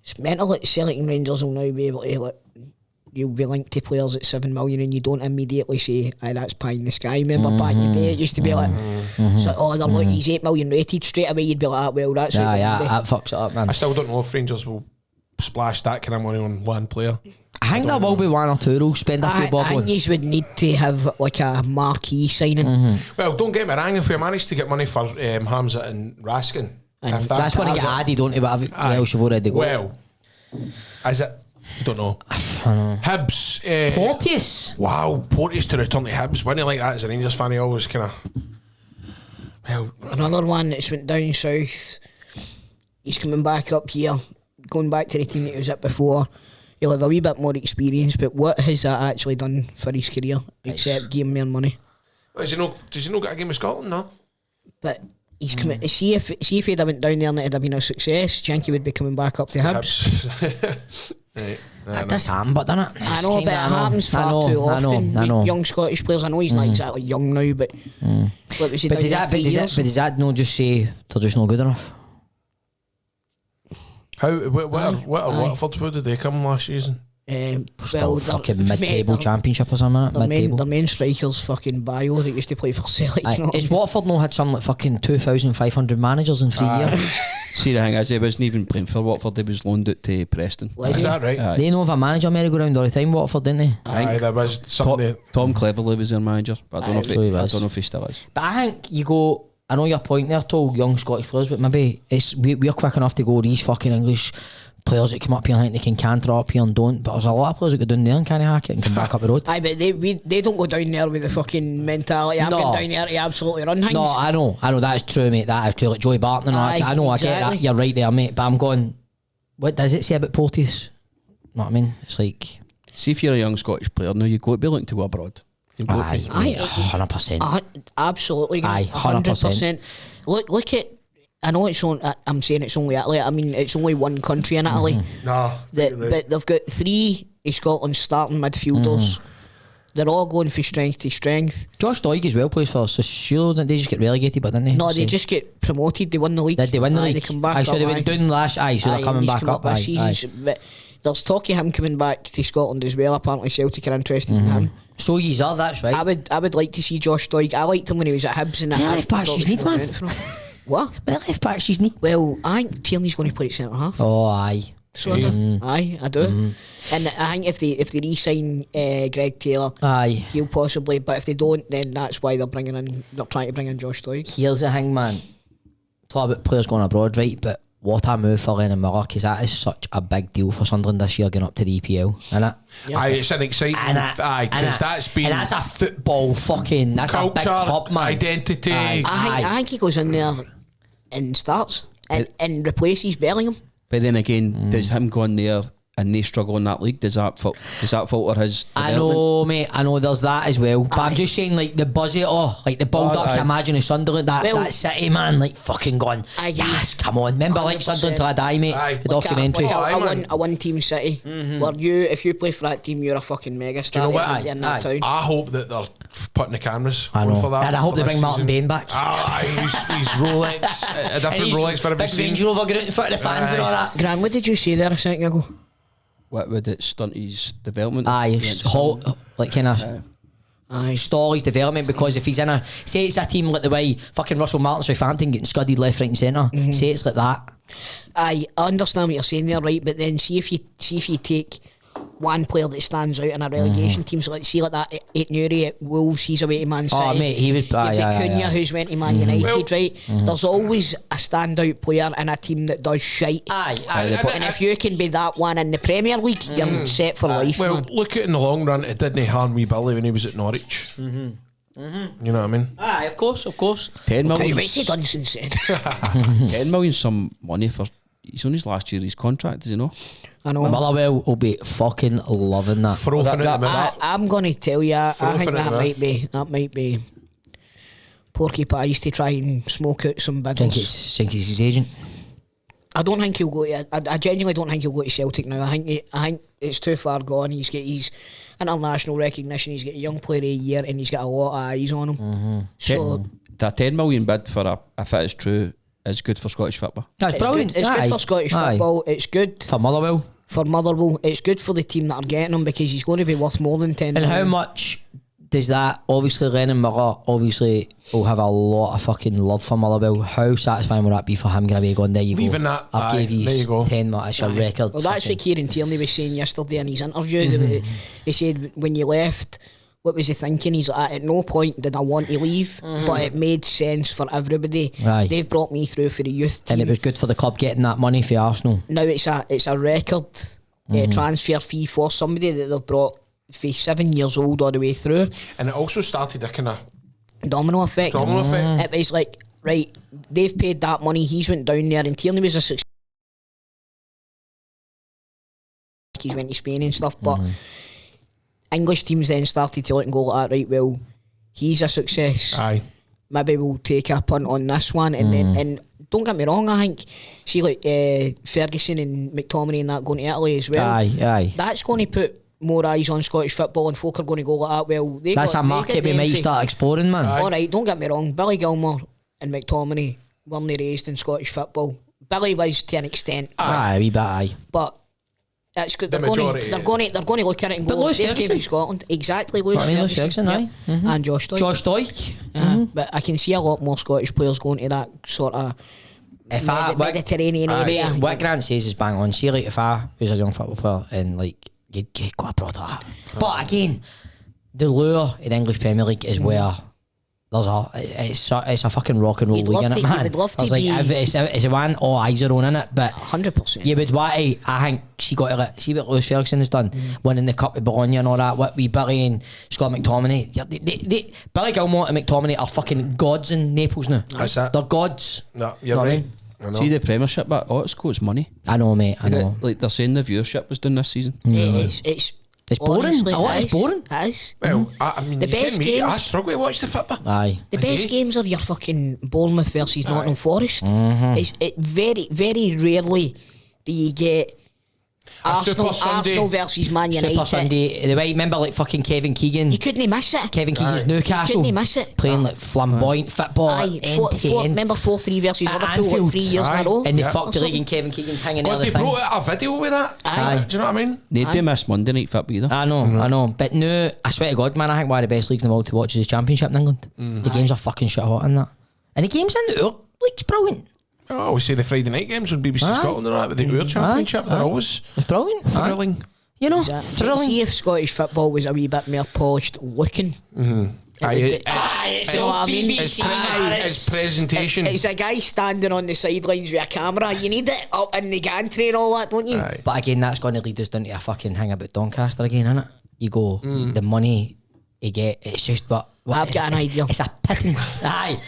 It's mental that Celtic and Rangers will now be able to you'll be linked to players at 7 million and you don't immediately say, aye, that's pie in the sky. Remember back in the day it used to be like look, he's 8 million rated, straight away you'd be like, well, that's that fucks it up, man. I still don't know if Rangers will splash that kind of money on one player. I think there will be one or two who'll spend a few bob on. I think you would need to have like a marquee signing. Well, don't get me wrong, if we manage to get money for Hamza and Raskin, that's when I get added on to whatever else you've already got. Well, is it? I don't know. Hibs. Porteous. Wow, Porteous to return to Hibs. When you like that as a Rangers fan, he always kind of... Well, another one that's went down south. He's coming back up here, going back to the team that he was at before. He'll have a wee bit more experience, but what has that actually done for his career except give him more money? Does he not get a game with Scotland? No. But he's coming. See if he'd have went down there and it had been a success, Janky would be coming back up to Hibs. Right. That's but doesn't it? I know, but it happens far too often. I know. Young Scottish players. I know he's not exactly young now, but what was he doing does that not just say they're just not good enough? What Watford, where did they come last season? Still fucking mid-table championship or something. Their main striker's fucking Bio that used to play for Celtic. Is Watford not had some like fucking 2,500 managers in 3 years? See, the thing is, he wasn't even playing for Watford, he was loaned out to Preston. Is that right? They know of a manager merry-go-round all the time, Watford, didn't they? Aye, there was something. Tom Cleverley was their manager, but I don't know if he still is. But I think you go... I know your point there, told young Scottish players, but maybe we're quick enough to go, these fucking English players that come up here and think they can canter up here and don't, but there's a lot of players that go down there and can't hack it and come back up the road. Aye, but they don't go down there with the fucking mentality. I'm going down there to absolutely run things. No, I know, that is true, mate, that is true. Like Joey Barton and I know, exactly. I get that, you're right there, mate, but I'm going, what does it say about Porteous? You know what I mean? It's like... See, if you're a young Scottish player now, you've got to be looking to go abroad. Aye, 100%. Absolutely, aye, 100%. Look at... I know I'm saying it's only Italy. I mean, it's only one country in Italy. No. But they've got 3 of Scotland's starting midfielders. They're all going from strength to strength. Josh Doig as well plays for Sassuolo. Didn't they just get relegated, but didn't they? No, they just get promoted. They won the league. Did they win the league? They come back so they went down last. So they're coming back up. This season. But there's talk of him coming back to Scotland as well. Apparently Celtic are interested in him. So you are, that's right. I would like to see Josh Doig. I liked him when he was at Hibs and left back she's need, man. What? But left back she's need. Well, I think Tierney's going to play at centre half. Oh, aye. So aye, I do. And I think if they re-sign Greg Taylor, he'll possibly. But if they don't, then that's why they're trying to bring in Josh Doig. Here's the thing, man. thought about players going abroad, right? But what a move for Lennon Miller, because that is such a big deal for Sunderland this year, going up to the EPL, isn't it? Aye, it's an exciting move. Aye, because that's been... And that's a football fucking... That's culture, a big club, man. identity. I think he goes in there and starts and replaces Bellingham. But then again, does him go in there and they struggle in that league? Does that falter his development? I know, mate. I know there's that as well. But I'm just saying, like, the buzz it all, like the build up. Imagine if Sunderland, that City man, like fucking gone. Yes, come on. Remember, 100%. Like Sunderland till I die, mate. The documentary. A one-team City. Where if you play for that team, you're a fucking megastar. Do you know what? In that town. I hope that they're putting the cameras on for that. And I hope they bring Martin Bain back. He's Rolex, a different Rolex for every scene. Big Range Rover going out in front of the fans and all that. Graham, what did you say there a second ago? What would it stunt his development? Like kind of stall his development, because if he's in say it's a team like the way fucking Russell Martin Southampton getting scudded left, right and centre, say it's like that. I understand what you're saying there, right? But then see if you take one player that stands out in a relegation team, so like that Nuri at Wolves, he's away to Man City. Oh mate, he would. Cunha, who's went to Man United, right? There's always a standout player in a team that does shite. And if you can be that one in the Premier League, you're set for life. Well, man. look at in the long run, it didn't harm wee Billy when he was at Norwich. You know what I mean? Aye, of course. 10 million. What's he done since then? 10 million, some money for. He's on his last year of his contract, does he know? I know. Motherwell will be fucking loving that. I'm going to tell you, I think that might be Porky Pies to try and smoke out some biggles. Think he's his agent? I don't think he'll go to. I genuinely don't think he'll go to Celtic now. I think it's too far gone. He's got his international recognition. He's got a young player of the year, and he's got a lot of eyes on him. So the 10 million bid for if it is true, is good for Scottish football. That's brilliant. It's good for Scottish football. It's good for Motherwell. It's good for the team that are getting him, because he's going to be worth more than 10 million. And how much does that, obviously Lennon Miller obviously will have a lot of fucking love for Motherwell. How satisfying would that be for him going to be going, there you leaving go, that, I've gave you 10 minutes, a record. Well, that's what Kieran Tierney was saying yesterday in his interview. He said when you left, what was he thinking? He's like, at no point did I want to leave, but it made sense for everybody. They've brought me through for the youth team, and it was good for the club getting that money for Arsenal. Now it's a record transfer fee for somebody that they've brought for 7 years old all the way through. And it also started a kind of domino effect. It was like, right, they've paid that money, he's went down there, and Tierney was a success. He's went to Spain and stuff, but English teams then started to look and go like that, right, well, he's a success. Maybe we'll take a punt on this one. And then, and don't get me wrong, I think, see, like Ferguson and McTominay and that going to Italy as well. That's going to put more eyes on Scottish football, and folk are going to go like that. Well, that's a market we might start exploring, man. Alright, don't get me wrong, Billy Gilmore and McTominay weren't raised in Scottish football. Billy was to an extent. A wee bit, but that's good. They're going to look at it and go, they've came to Scotland. Exactly, Lewis Ferguson. And Josh Doig. But I can see a lot more Scottish players going to that sort of Mediterranean area. What Grant says is bang on. See, like, if I was a young football player and like you'd go abroad like that. But again, the lure in the English Premier League is where there's it's a fucking rock and roll league in it, man. You'd love to like, it's a one, all eyes are on in it, but 100%. You would want to, I think she got to see what Lewis Ferguson has done, winning the cup with Bologna and all that. What we Billy and Scott McTominay, they Billy Gilmore and McTominay are fucking gods in Naples now. That's it. They're gods. No, you're right. See the Premiership, but all it's costs money. I know, mate. I know. Like they're saying the viewership was down this season. It's boring. It's boring. It is. Well, I mean, the best games. I struggle to watch the football. The best games are your fucking Bournemouth versus Nottingham Forest. It very, very rarely do you get Arsenal versus Man United. Super Sunday. The way, remember, like fucking Kevin Keegan. You couldn't miss it. Kevin Keegan's Newcastle. You couldn't miss it. Playing like flamboyant football. Remember 4-3 versus Liverpool like 3 years in a row. And they fucked the league and Kevin Keegan's hanging there. They brought out a video with that. Do you know what I mean? They do miss Monday night football either. I know. But no, I swear to God, man, I think one of the best leagues in the world to watch is the Championship in England. The games are fucking shit hot in that. And the games in the league's brilliant. Oh, we see the Friday night games on BBC Scotland and all that with the World Championship. They're always brilliant, thrilling. You know, thrilling. See if Scottish football was a wee bit more polished looking. It's you know what I mean? It's presentation. It's a guy standing on the sidelines with a camera. You need it up in the gantry and all that, don't you? Aye. But again, that's going to lead us down to a fucking thing about Doncaster again, innit? You go, the money you get, it's just, but I've got an idea. It's a pittance. Aye.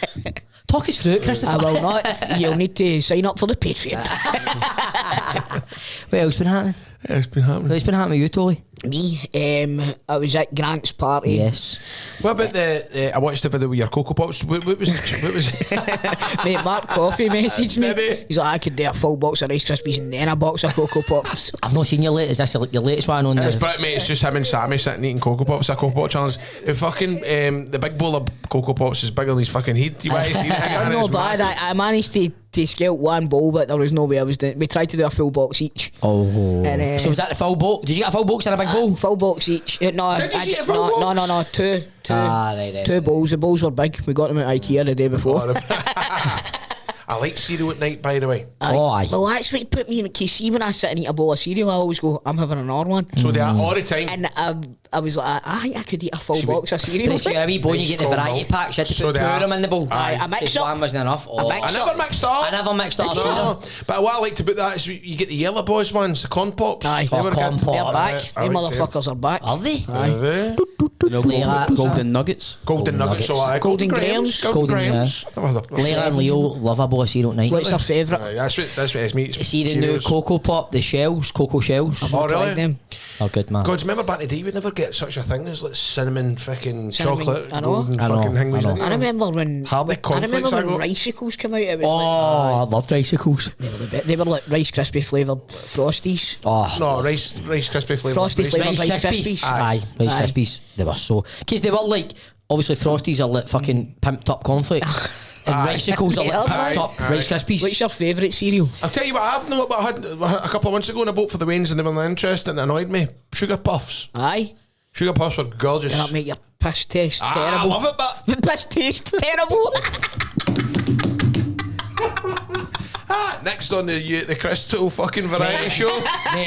Talk us through it, Christopher. I will not. You'll need to sign up for the Patreon. What else been happening? It's been happening. What's been happening with you, Tolly? Me, I was at Grant's party. Yes. What about the? I watched the video with your Cocoa Pops. What was? Mate, Mark Coffey messaged me. Maybe. He's like, I could do a full box of Rice Krispies and then a box of Cocoa Pops. I've not seen your latest. Is this your latest one on It's the... brilliant, mate. It's just him and Sammy sitting eating Cocoa Pops. A Cocoa Pop challenge. The fucking the big bowl of Cocoa Pops is bigger than his fucking head. You might see it. I'm not bad. I managed to scale one bowl, but there was no way I was doing. We tried to do a full box each. Oh. And, So was that the full box? Did you get a full box and a big bowl? Full box each. No, Did you see a full box? No. Two. Right. Two bowls. The bowls were big. We got them at IKEA the day before. I like cereal at night, by the way. Aye. Well, that's what put me in. Cause see, when I sit and eat a bowl of cereal, I always go, I'm having another one. So they are all the time. And I was like, I think I could eat a full box of cereal. But if you're a wee boy and you get the variety pack, you had to So put they two are. of them in the bowl. Aye. A mix Because up. one wasn't enough. A mix I never mixed up. I never mixed up. No, but what I like to put that is you get the yellow boys ones, the corn pops. Aye. They were Corn good. pop. They're back. I Them like them. motherfuckers are back. Are they? Are they? Golden nuggets. Golden nuggets. So I Golden Grahams. Golden Grahams. Blair and Leo love a bowl of cereal at night. What's their favourite? Aye, that's what it's me. It's See the new cereals. Cocoa Pop, the shells, cocoa shells. Oh, Tried really? them. Oh, good man. God, remember back in the day, we'd never get such a thing as like cinnamon freaking Cinnamon, chocolate, I know. golden I know, fucking thing. I know. I remember when Hardly cornflakes I got. Ricicles came out. It was Oh, I loved icicles. like they were like Rice Krispie flavoured Frosties. Oh, No, Rice Krispie flavour. Frosty flavour. Rice Rice Krispies. Krispies. Aye, Rice Aye. Krispies. They were so... Because they were like... Obviously, Frosties are like fucking pimped up cornflakes. And Ricicles are like Aye. pimped up Aye. Rice Krispies. What's your favourite cereal? I'll tell you what I've known what I had a couple of months ago on a boat for the Wains and they were interested and it annoyed me. Sugar puffs. Aye. Sugar puffs were gorgeous. That'll make your piss taste I terrible. love it, but Piss taste terrible. next on the Crystal fucking variety show. Mate,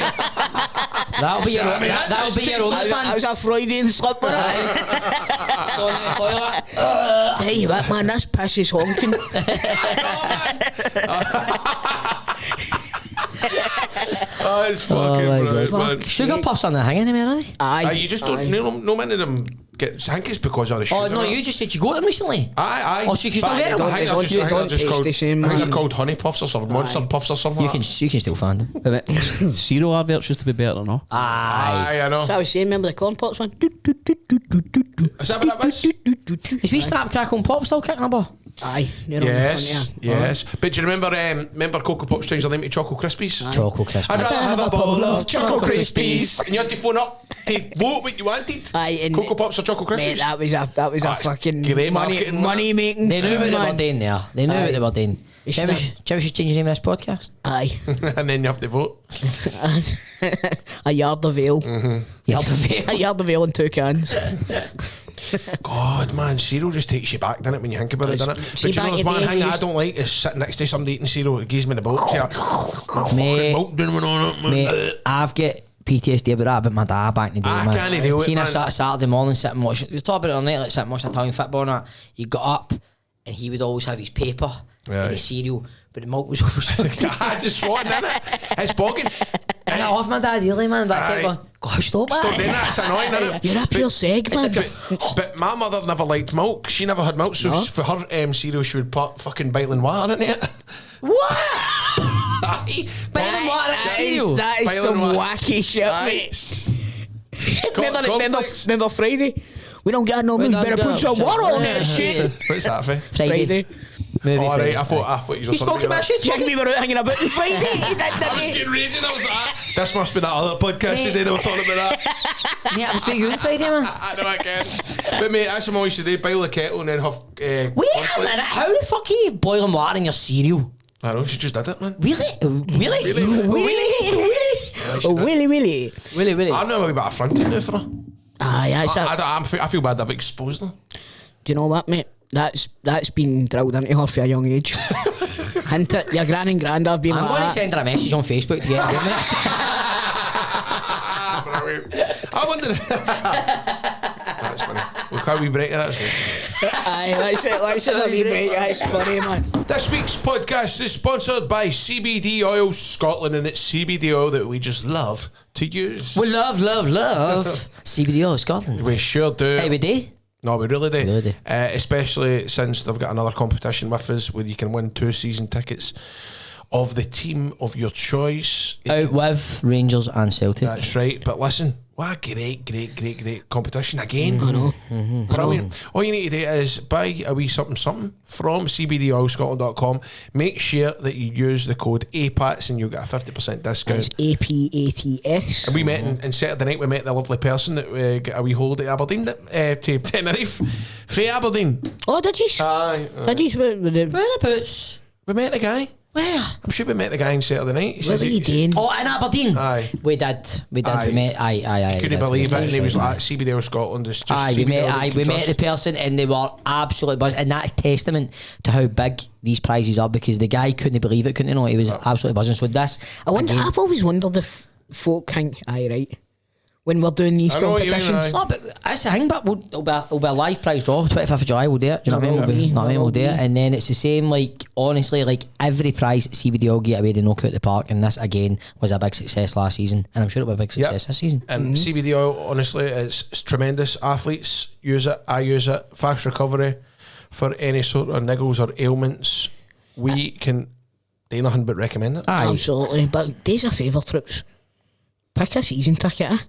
that'll be your Sammy, that'll be your I was a OnlyFans. Freudian slip on it. It's on the toilet. Tell you what, man, this piss is honking. Oh, it's fucking my brilliant, God. man. Sugar puffs on the hang anymore, are they? Aye. You just don't. No many of them get. I think it's because of the sugar. Oh no, you just said you got them recently. Aye. Oh, so you can still But get them? I think they're just, You I think don't they're just taste called. the same, I think man. they're called honey puffs or something, monster puffs or something. You can still find them. But cereal adverts used to be better, no? Aye. Aye, I know. So I was saying, remember the corn pops one? Is that what that was? Is we Snap Crackle Pop still kicking about? Aye. They're on the Yes, front, yeah. yes. But do you remember Cocoa Pops changed their name to Choco Crispies? Choco Crispies. I'd rather have a bowl of Choco Crispies. And you had to phone up to vote what you wanted. Aye, and Cocoa Pops or Choco Mate, Crispies? that was a Ah, it's fucking great marketing, money making. They knew what they were man. doing there. They knew what they were doing. You Shall we should just change the name of this podcast? Aye. And then you have to vote. A yard of ale. You have to A fail. yard of ale and 2 cans. God, man, cereal just takes you back, doesn't it, when you think about it, doesn't it? See, But you know, back there's in one the thing day, I don't like is sitting next to somebody eating cereal. It gives me the bulk. Yeah. Mate. Milk doing on it, man. Mate, I've got PTSD about that, but my dad back in the day, I man. can't deal with it, Seen man. a Saturday morning sitting watching, we talked about it on night, like sitting watching Italian football and that. You got up and he would always have his paper Right. and his cereal, but the milk was always I just swatting, innit? It's bogging. And I love my dad really, man, but I kept Aye. going, gosh, stop Stop that. doing that, it's annoying, innit? You're a pure seg, man. But my mother never liked milk. She never had milk, so No. for her cereal, she would put fucking boiling water in it. What? Aye. Boiling water in the cereal? That is Boiling some water. wacky shit, Aye. mate. Cornflakes. Remember Friday? We don't get no milk, don't better get put some some- water on Yeah. that shit. What's that for? Friday. Movie Oh, Friday. right, I thought you were You spoke about shit, Jack, we were out hanging about on Friday. He did, I was didn't he? getting raging. I was like, this must be that other podcast today. They were talking about that. Yeah, I was speaking on Friday, man. I know I can. But mate, that's what I used to do. Boil the kettle and then have. Wait a cornflakes. minute, how the fuck are you boiling water in your cereal? I know she just did it, man. Really? Really? Oh, Willy, Willy. Really? I know a wee bit of fronting now for her. Aye, I feel bad I've exposed her. do you know what, mate? That's been drilled into her for a young age. Hint it, your gran and grand have been I'm like going to that. send her a message on Facebook to get her minutes. Brilliant. I wonder. That's funny. We'll Can we break that? Aye, let's have a wee break. That's funny, man. This week's podcast is sponsored by CBD Oil Scotland, and it's CBD oil that we just love to use. We love CBD Oil Scotland. We sure do. Hey, we do. No, we really do. Really do. Especially since they've got another competition with us where you can win 2 season tickets of the team of your choice. Out with Rangers and Celtic. That's right. But listen, what a great competition again. I know. Brilliant. All you need to do is buy a wee something from cbdoilscotland.com. Make sure that you use the code APATS and you'll get a 50% discount. It's APATS. And we met on Saturday night, we met the lovely person that got a wee holiday at Aberdeen, to Tenerife. Faye Aberdeen. Oh, did you? Aye. Did you? Whereabouts? We met the guy. Where? I'm sure we met the guy on Saturday night. What were you doing? Oh, in Aberdeen. Aye. We did. Aye. We met. Aye. Couldn't believe it, and he was like, CBD Oil Scotland is just We CBD met the person, and they were absolutely buzzing, and that's testament to how big these prizes are, because the guy couldn't believe it, couldn't he? No, he was absolutely buzzing. So this, I've always wondered if folk think, aye, right, when we're doing these I know what you mean, competitions. no, but that's the thing. But it'll be a live prize draw, 25th of July. We'll do it. Do you know what I mean? It will be. We'll do it, and then it's the same. Like honestly, like every prize CBD will get away, they knock out the park, and this again was a big success last season, and I'm sure it'll be a big success this season. And CBD oil, honestly, it's tremendous. Athletes use it. I use it. Fast recovery for any sort of niggles or ailments. We can do nothing but recommend it. Aye. Absolutely. But days a favour, troops. Pick a season ticket,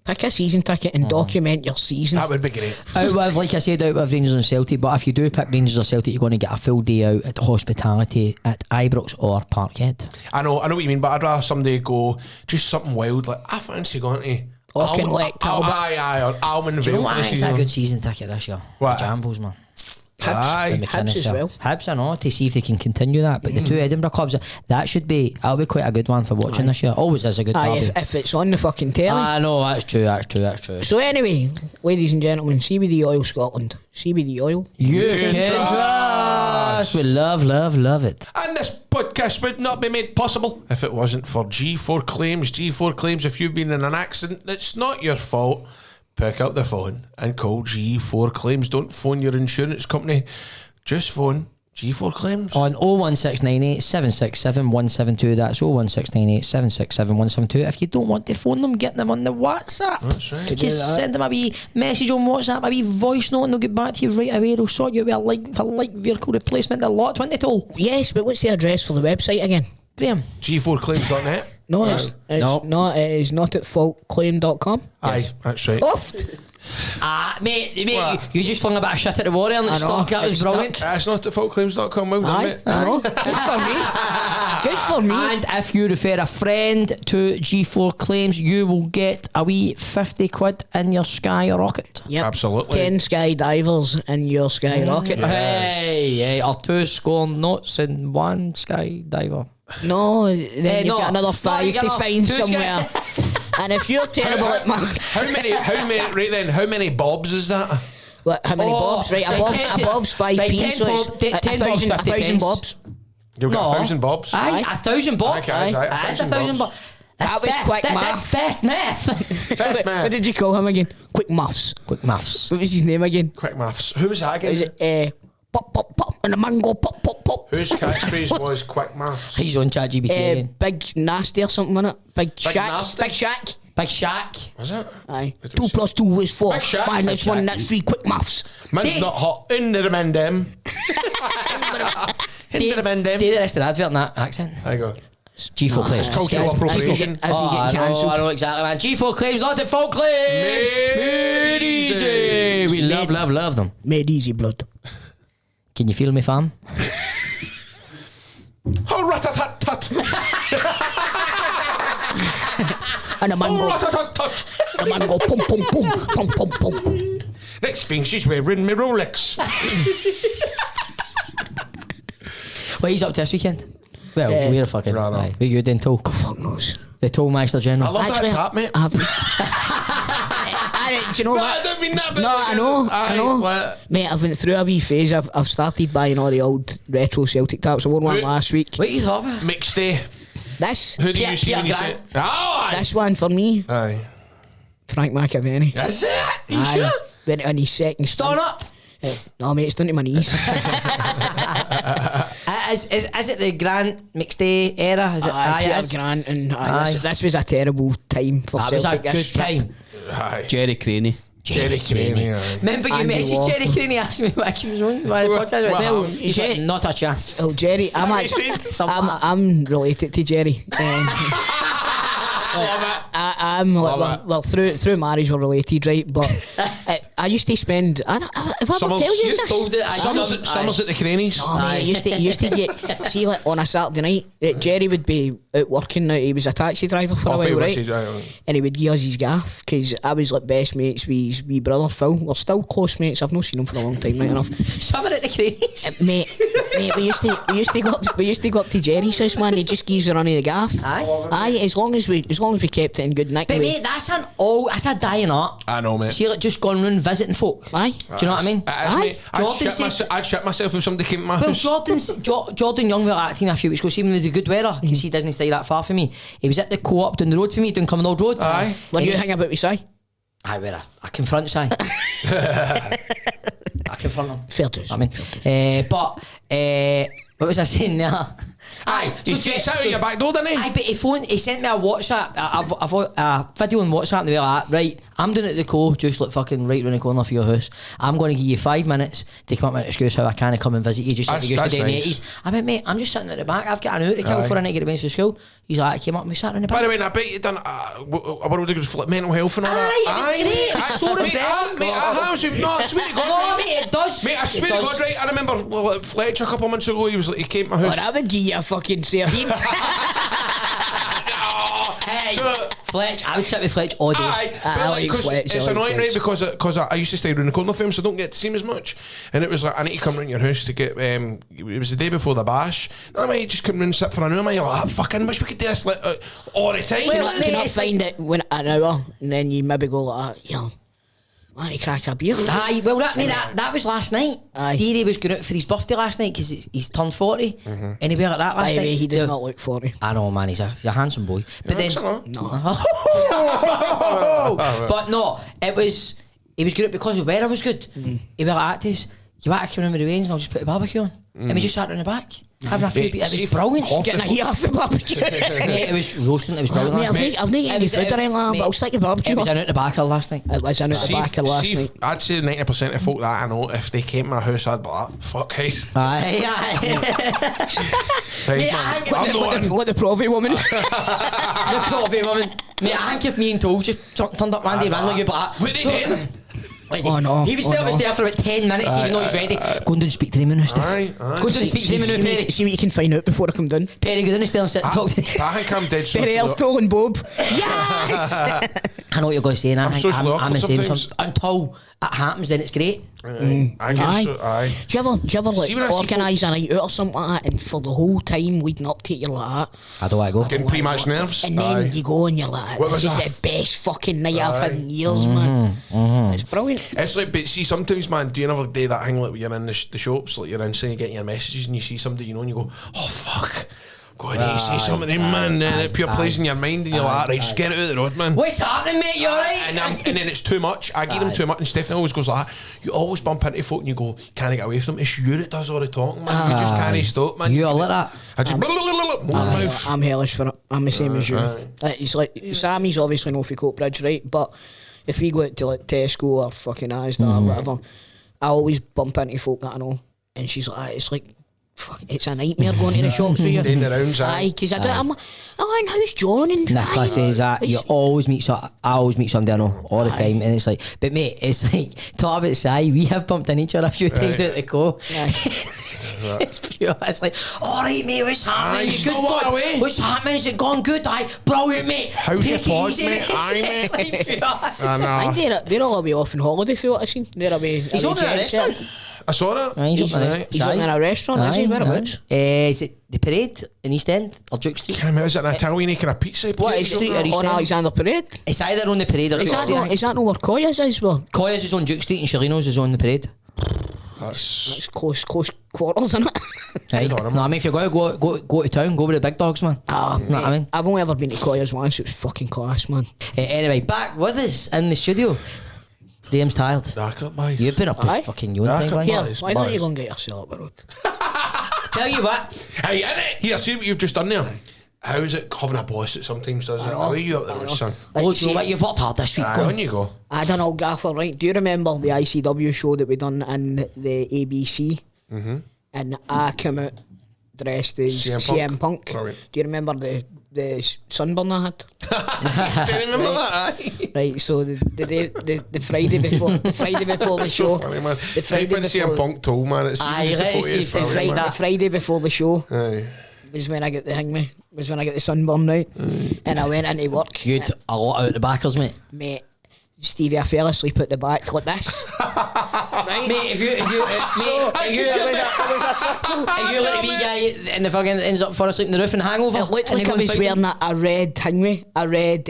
Pick a season ticket and document your season. That would be great. Out with, like I said, out with Rangers and Celtic. But if you do pick Rangers or Celtic, you're going to get a full day out at hospitality at Ibrox or Parkhead. I know what you mean, but I'd rather somebody go just something wild, like I fancy going to Auchinleck, Talbot. Aye, or Almond Do you know Vale what? for the It's a season. good season ticket this year. What? The Jambles, man. Aye. Hibs as well. Hibs, I know, to see if they can continue that. But the 2 Edinburgh clubs, that'll be quite a good one for watching this year. Always is a good Aye, derby. if it's on the fucking telly. I know, that's true. So anyway, ladies and gentlemen, CBD Oil Scotland. CBD Oil. You can trust. We love it. And this podcast would not be made possible if it wasn't for G4 Claims. G4 Claims, if you've been in an accident, it's not your fault. Pick up the phone and call G4 Claims. Don't phone your insurance company. Just phone G4 Claims. On 01698 767 172. That's 01698 767 172. If you don't want to phone them, get them on the WhatsApp. That's right. Just send them a wee message on WhatsApp, a wee voice note, and they'll get back to you right away. They'll sort you out with a light vehicle replacement, the lot, won't they, Toll? Yes, but what's the address for the website again? Graham. G4claims.net. No, it's not. It is not at faultclaim.com. Aye, that's right. Oft. Mate, What? you just flung a bit of shit at the Warrior and I know, stock. That was it's brilliant. It's not at faultclaims.com. Well done, Aye, mate. I know. Good for me. And if you refer a friend to G4 Claims, you will get a wee 50 quid in your Sky Rocket. Yep. Absolutely. 10 skydivers in your skyrocket. Hey, or 2 scorn notes in 1 skydiver. No, then you've got another 5 you to got find 2 somewhere. And if you're terrible at maths, How many bobs is that? how many bobs? Right, a bob's 5p, so it's 1,000 bobs. You'll get 1,000 bobs. Aye, 1,000 bobs. Okay, aye, That's 1,000 1,000 bobs. That was quick math. That's fast math. Fast math. What did you call him again? Quick maths. Quick maths. What was his name again? Quick maths. Who was that again? Is it pop, pop, pop, and the mango pop, pop, pop? Whose catchphrase was quick maths? He's on ChatGPT again. Big Nasty or something, wasn't it? Big Shack. Nasty? Big Shack. Big Shaq. Was it? Aye. It 2 was- plus 2 is 4. Big Shack. Minus Big 1, Shack. that's 3. Quick maths. Man's not hot. In the Mendem. In the Do Mendem. the rest of the advert in that accent. There you go. G4 Claims. Cultural appropriation. As we get cancelled. I know exactly, man. G4 Claims, not at fault claims. Made easy. We love them. Made easy, blood. Can you feel me, fam? Oh, rat-a-tat-tat. And the man Oh, go, rat-a-tat-tat. the man go, pum, pum, pum, pum, pum, pum. Next thing, she's wearing me Rolex. What he's up to this weekend? Well, we're fucking. Right on. Aye. What you doing, Toll? Fuck knows. The Tollmaster I General. love Actually, that tap, mate. I haven't. Do you know No, what? I don't mean that, but No, I know, I know. What? Mate, I've went through a wee phase. I've started buying all the old retro Celtic taps. I won one Who- last week. What you thought about? Mixed day. This Who do you see when you say? Oh, aye. this one for me, Aye. Frank McAvenny. Is it? You Aye. sure? went on his second Stand up. No, mate, it's down to my knees. Is it the Grant McStay era? Is it? Peter Grant, and this was a terrible time for Celtic. That was a good time. Aye. Jerry Craney. Jerry Craney, aye. Remember you Andy messaged Jerry Craney, asked me what he was on by the podcast. Well, He's like, not a chance. Oh, Jerry, I'm related to Jerry. I'm well through marriage we're related, right? But I used to spend. Have I ever tell you this? Summers at the Craneys. Oh, mate, I used to get see like on a Saturday night. Jerry would be out working. Now he was a taxi driver for a while, right? And he would give us his gaff because I was like best mates with his wee brother Phil. We're still close mates. I've not seen him for a long time, right enough. Summer at the Craneys, mate. We used to go up to Jerry's house, man. He just gives the run of the gaff. Aye. As long as we kept it in good nick. But mate, that's a dying art. I know, mate. See, like just going round visiting folk. Aye. Do you know what I mean? Aye. I'd shit myself if somebody came to my house. Jordan Young were at a few weeks ago. See, when it was the good weather, because he doesn't stay that far from me. He was at the Co-op down the road for me, down Cumbernauld Road. Aye. When you hang about with Si? Aye, where I confront Si. I confront him. Fair dues. I mean, but what was I saying there? Aye, so he sat out your back door, didn't he? Aye, but he sent me a WhatsApp, a video on WhatsApp, and they were like, right, I'm doing it at the Co, just like fucking right round the corner for your house. I'm going to give you 5 minutes to come up with an excuse how I can come and visit you, just like you used to do in the 80s. I went, mate, I'm just sitting at the back, I've got an hour to kill before I need to get away to school. He's like, I came up and we sat in the back. By the way, I bet you done a world of good for like mental health and all that. Aye, it was great, it's so refreshing. Mate, I swear to God. No, mate, it does. Mate, I swear to God, right, I remember Fletcher a couple of months ago, he came to my house. Well, I would give you a fucking sardine. Hey, Fletch, I would sit with Fletch all day. Aye, I like Fletch, it's I like annoying, Fletch. right? Because I used to stay around the corner for him, so I don't get to see him as much. And it was like, I need to come round your house to get. It was the day before the bash. And I might just come round and sit for an hour. You're like, fucking wish we could do this like, all the time. Well, do you not find it when an hour and then you maybe go like, you know, why don't you crack a beer? Aye, well, that was last night. Deary was going out for his birthday last night because he's turned 40. And he was like that last night. He does not look 40. I know, man, he's a handsome boy. But then, no. But no, he was good because the weather was good. He was like that to us, you want to come in with the rains and I'll just put the barbecue on. And we just sat in the back, having a few beers. It was brilliant. Getting a heat off the barbecue. Mate, it was roasting, it was brilliant last night. I've not eaten any food or anything like that, but I'll stick the barbecue. It was in out the back of last night. It was in out the back of last night. I'd say 90% of folk that I know, if they came to my house, I'd be like, fuck, hey. Aye. What the Provy woman? The Provy woman. Mate, I think if me and Toll just turned up Randy ran like you, but what they did? Oh no! He was there for about 10 minutes, even though he's ready. Go down and speak to him now, Steph. Go down and speak to him now, Perry. See what you can find out before I come down. Perry, go down and sit and talk to him. I think I'm dead social. Perry, I'll Toll and Bob. Yes! I know what you're going to say, and I'm the same. Until it happens, then it's great. I guess so, aye. Do you ever like organise a night out or something like that, and for the whole time leading up to it, you're like that? I don't want to go. Getting pre-match nerves. And then you go and you're like, this is the best fucking night I've had in years, man. It's brilliant. It's like, but see, sometimes, man, do you never do that thing like when you're in the shops, like you're inside, you getting your messages, and you see somebody you know, and you go, oh fuck. Go on, you say something to him, man, and it pure plays in your mind, and you're like, right, just get it out of the road, man. What's happening, mate? You alright? And then it's too much. I give them too much, and Stephanie always goes like that. You always bump into folk and you go, can't get away from them. It's you that does all the talking, man. You just can't stop, man. You all like that? I just I'm hellish for it. I'm the same as you. It's like Sammy's obviously no for Coatbridge, right? But if we go out to like Tesco or fucking Asda or whatever, I always bump into folk that I know, and she's like, it's like, fuck, it's a nightmare going to the shops for you. Doing the rounds, aye, because I'm like, and how's John? And Nicola says that you always meet I always meet somebody I know all the time, and it's like, but mate, it's like, talk about Si, we have bumped in each other a few times at the Co. It's pure. It's like, alright mate, what's happening? You good boy? What's happening? Is it gone good? Aye, brilliant mate. How's your pause, mate? Aye, mate. It's like pure. I know. They're all away off on holiday for what I've seen. They're away. He's opening a restaurant. I saw that. He's opening a restaurant, is he? Whereabouts? Is it the Parade in East End or Duke Street? Can't remember, is it an Italian kind of pizza place? What street are you on? Alexander Parade? It's either on the Parade or Duke Street. Is that not where Koya's is? Well, Koya's is on Duke Street and Shalino's is on the Parade. That's close quarters, isn't it? Right. No, I mean, if you're going to go to town, go with the big dogs, man. You know what I mean? I've only ever been to Koya's once. It was fucking class, man. Anyway, back with us in the studio. Graham's tired. Knackered, boy. You've been up with fucking young thing, boy. Here, why don't you go and get yourself up the road? Tell you what. Hey, innit? Here, see what you've just done there. How is it having a boss that sometimes does it? How are you up there, son? Oh, do you know what? You've worked hard this week. On you go. I don't know, Gaffer, right? Do you remember the ICW show that we done in the ABC? Mm-hmm. And I came out dressed as CM Punk. Brilliant. Do you remember the sunburn I had? Do you remember that? Right, so the Friday before the show. So funny, man. The Friday Type in CM Punk told, man. It's the Friday before the show. Aye. Was when I get the sunburn, right? And I went into work. You'd a lot out the backers, mate. Mate, Stevie, I fell asleep at the back like this. Right? Mate, if you let the wee guy in the fucking ends up falling asleep in the roof and hangover. It looked like I was wearing a red thing, a red,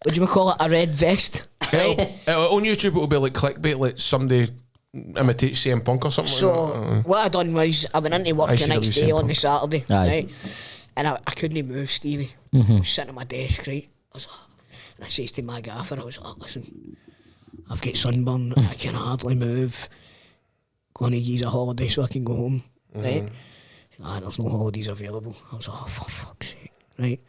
what do you call it? A red vest. Right? On YouTube it will be like clickbait, like somebody imitates CM Punk or something. So like that. what I done was I went into work the next day on the Saturday, right? And I couldn't move, Stevie. I was sitting at my desk, right? And I says to my gaffer, I was like, listen, I've got sunburn, I can hardly move. Going to use a holiday so I can go home, right? There's no holidays available. I was like, oh, for fuck's sake, right?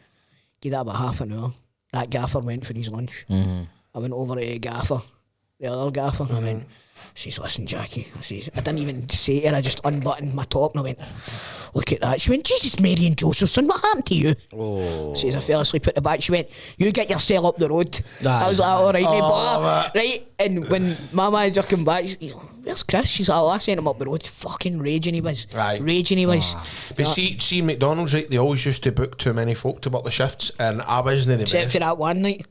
Give that about half an hour. That gaffer went for his lunch. I went over to the other gaffer, I went, I says, listen, Jackie, I didn't even say it, I just unbuttoned my top and I went, look at that. She went, Jesus, Mary and Josephson, what happened to you? I says, I fell asleep at the back. She went, you get yourself up the road. I was like, all right, mate, right? And when my manager came back, he's like, where's Chris? She's like, I sent him up the road. Fucking raging he was. Right. Raging he was. But see McDonald's, right, they always used to book too many folk to work the shifts, and I wasn't the best. Except for that one night.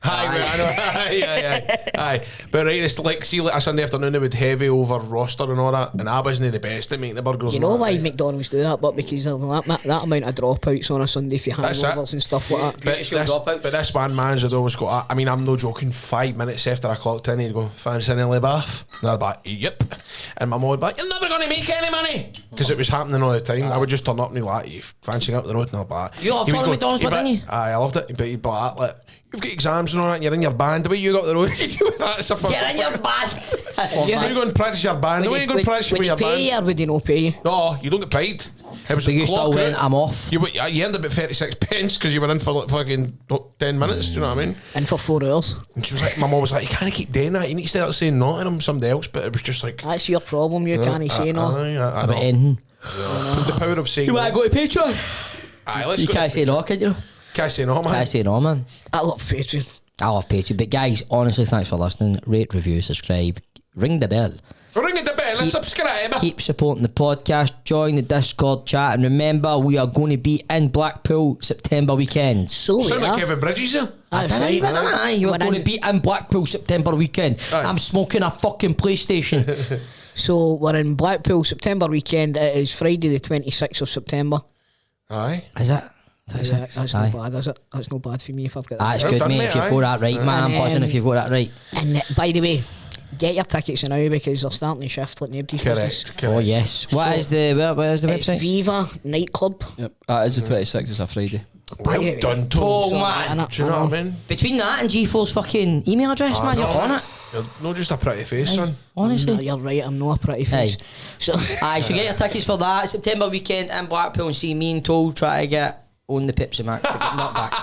Aye. But right, it's like, see, like a Sunday afternoon they would heavy over roster and all that, and I wasn't the best at making the burgers. You know why McDonald's do that? But because of that amount of dropouts on a Sunday for hangovers and stuff like that. But this one man's had always got, I mean, I'm no joking, 5 minutes after I clocked in, he'd go, fancy an early bath? And I'd be like, yep. And my mum would be like, you're never going to make any money. Because it was happening all the time. I would just turn up and be like, you fancying up the road? And I'd be like, you loved McDonald's, didn't you? Aye, I loved it. But he'd be like, you've got exams and all that, and you're in your band. The way you got the road, you do that. It's a first. Get in your band. You go and practice your band. The way you go and practice your band. Would you pay or would you not pay you? No, you don't get paid. It was but you still went, I'm off. You ended up at 36 pence because you were in for like fucking 10 minutes. Do you know what I mean? In for 4 hours. And she was like, my mum was like, you can't keep doing that. You need to start saying no to him, somebody else. But it was just like, that's your problem. You can't say no. I about anything. The power of saying. You want to go to Patreon? Aye, let's you go. Can't say no, can you? Can't say no, man. Can't say no, man. I love Patreon. I love Patreon. But guys, honestly, thanks for listening. Rate, review, subscribe, ring the bell. Ring the bell and subscribe. Keep supporting the podcast. Join the Discord chat. And remember, we are going to be in Blackpool September weekend. Sound like Kevin Bridges here. You're going to be in Blackpool September weekend. Aye. I'm smoking a fucking PlayStation. So we're in Blackpool September weekend. It is Friday the 26th of September. Aye. Is it? That's not bad, is it? That's not bad for me if I've got that. That's good, mate. If you've got that right, man. I'm buzzing if you've got that right. And by the way, get your tickets now because they're starting to shift like nobody's business. Oh yes. What is the website? It's Viva Nightclub. Yep. It's the 26th. It's a Friday. Well done, Tom. Man. Do you know what I mean? Between that and G4's fucking email address, man, you're on it. You're not just a pretty face, son. Honestly. No, you're right, I'm not a pretty face. So get your tickets for that. September weekend in Blackpool and see me and Toll try to get on the Pepsi Max. Not back.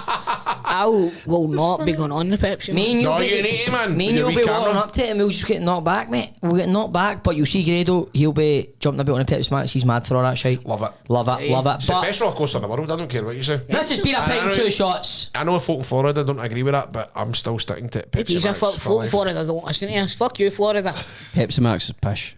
I will not be going on the Pepsi Max. Me and you'll be walking up to it and we'll just get knocked back, mate. We'll get knocked back, but you'll see Grado, he'll be jumping a bit on the Pepsi Max. He's mad for all that shit. Love it. It's the best roller coaster in the world, I don't care what you say. This has been a pint and 2 shots. I know folk in Florida don't agree with that, but I'm still sticking to it. Pepsi Max. Folk in Florida don't listen to us. Fuck you, Florida. Pepsi Max is pish.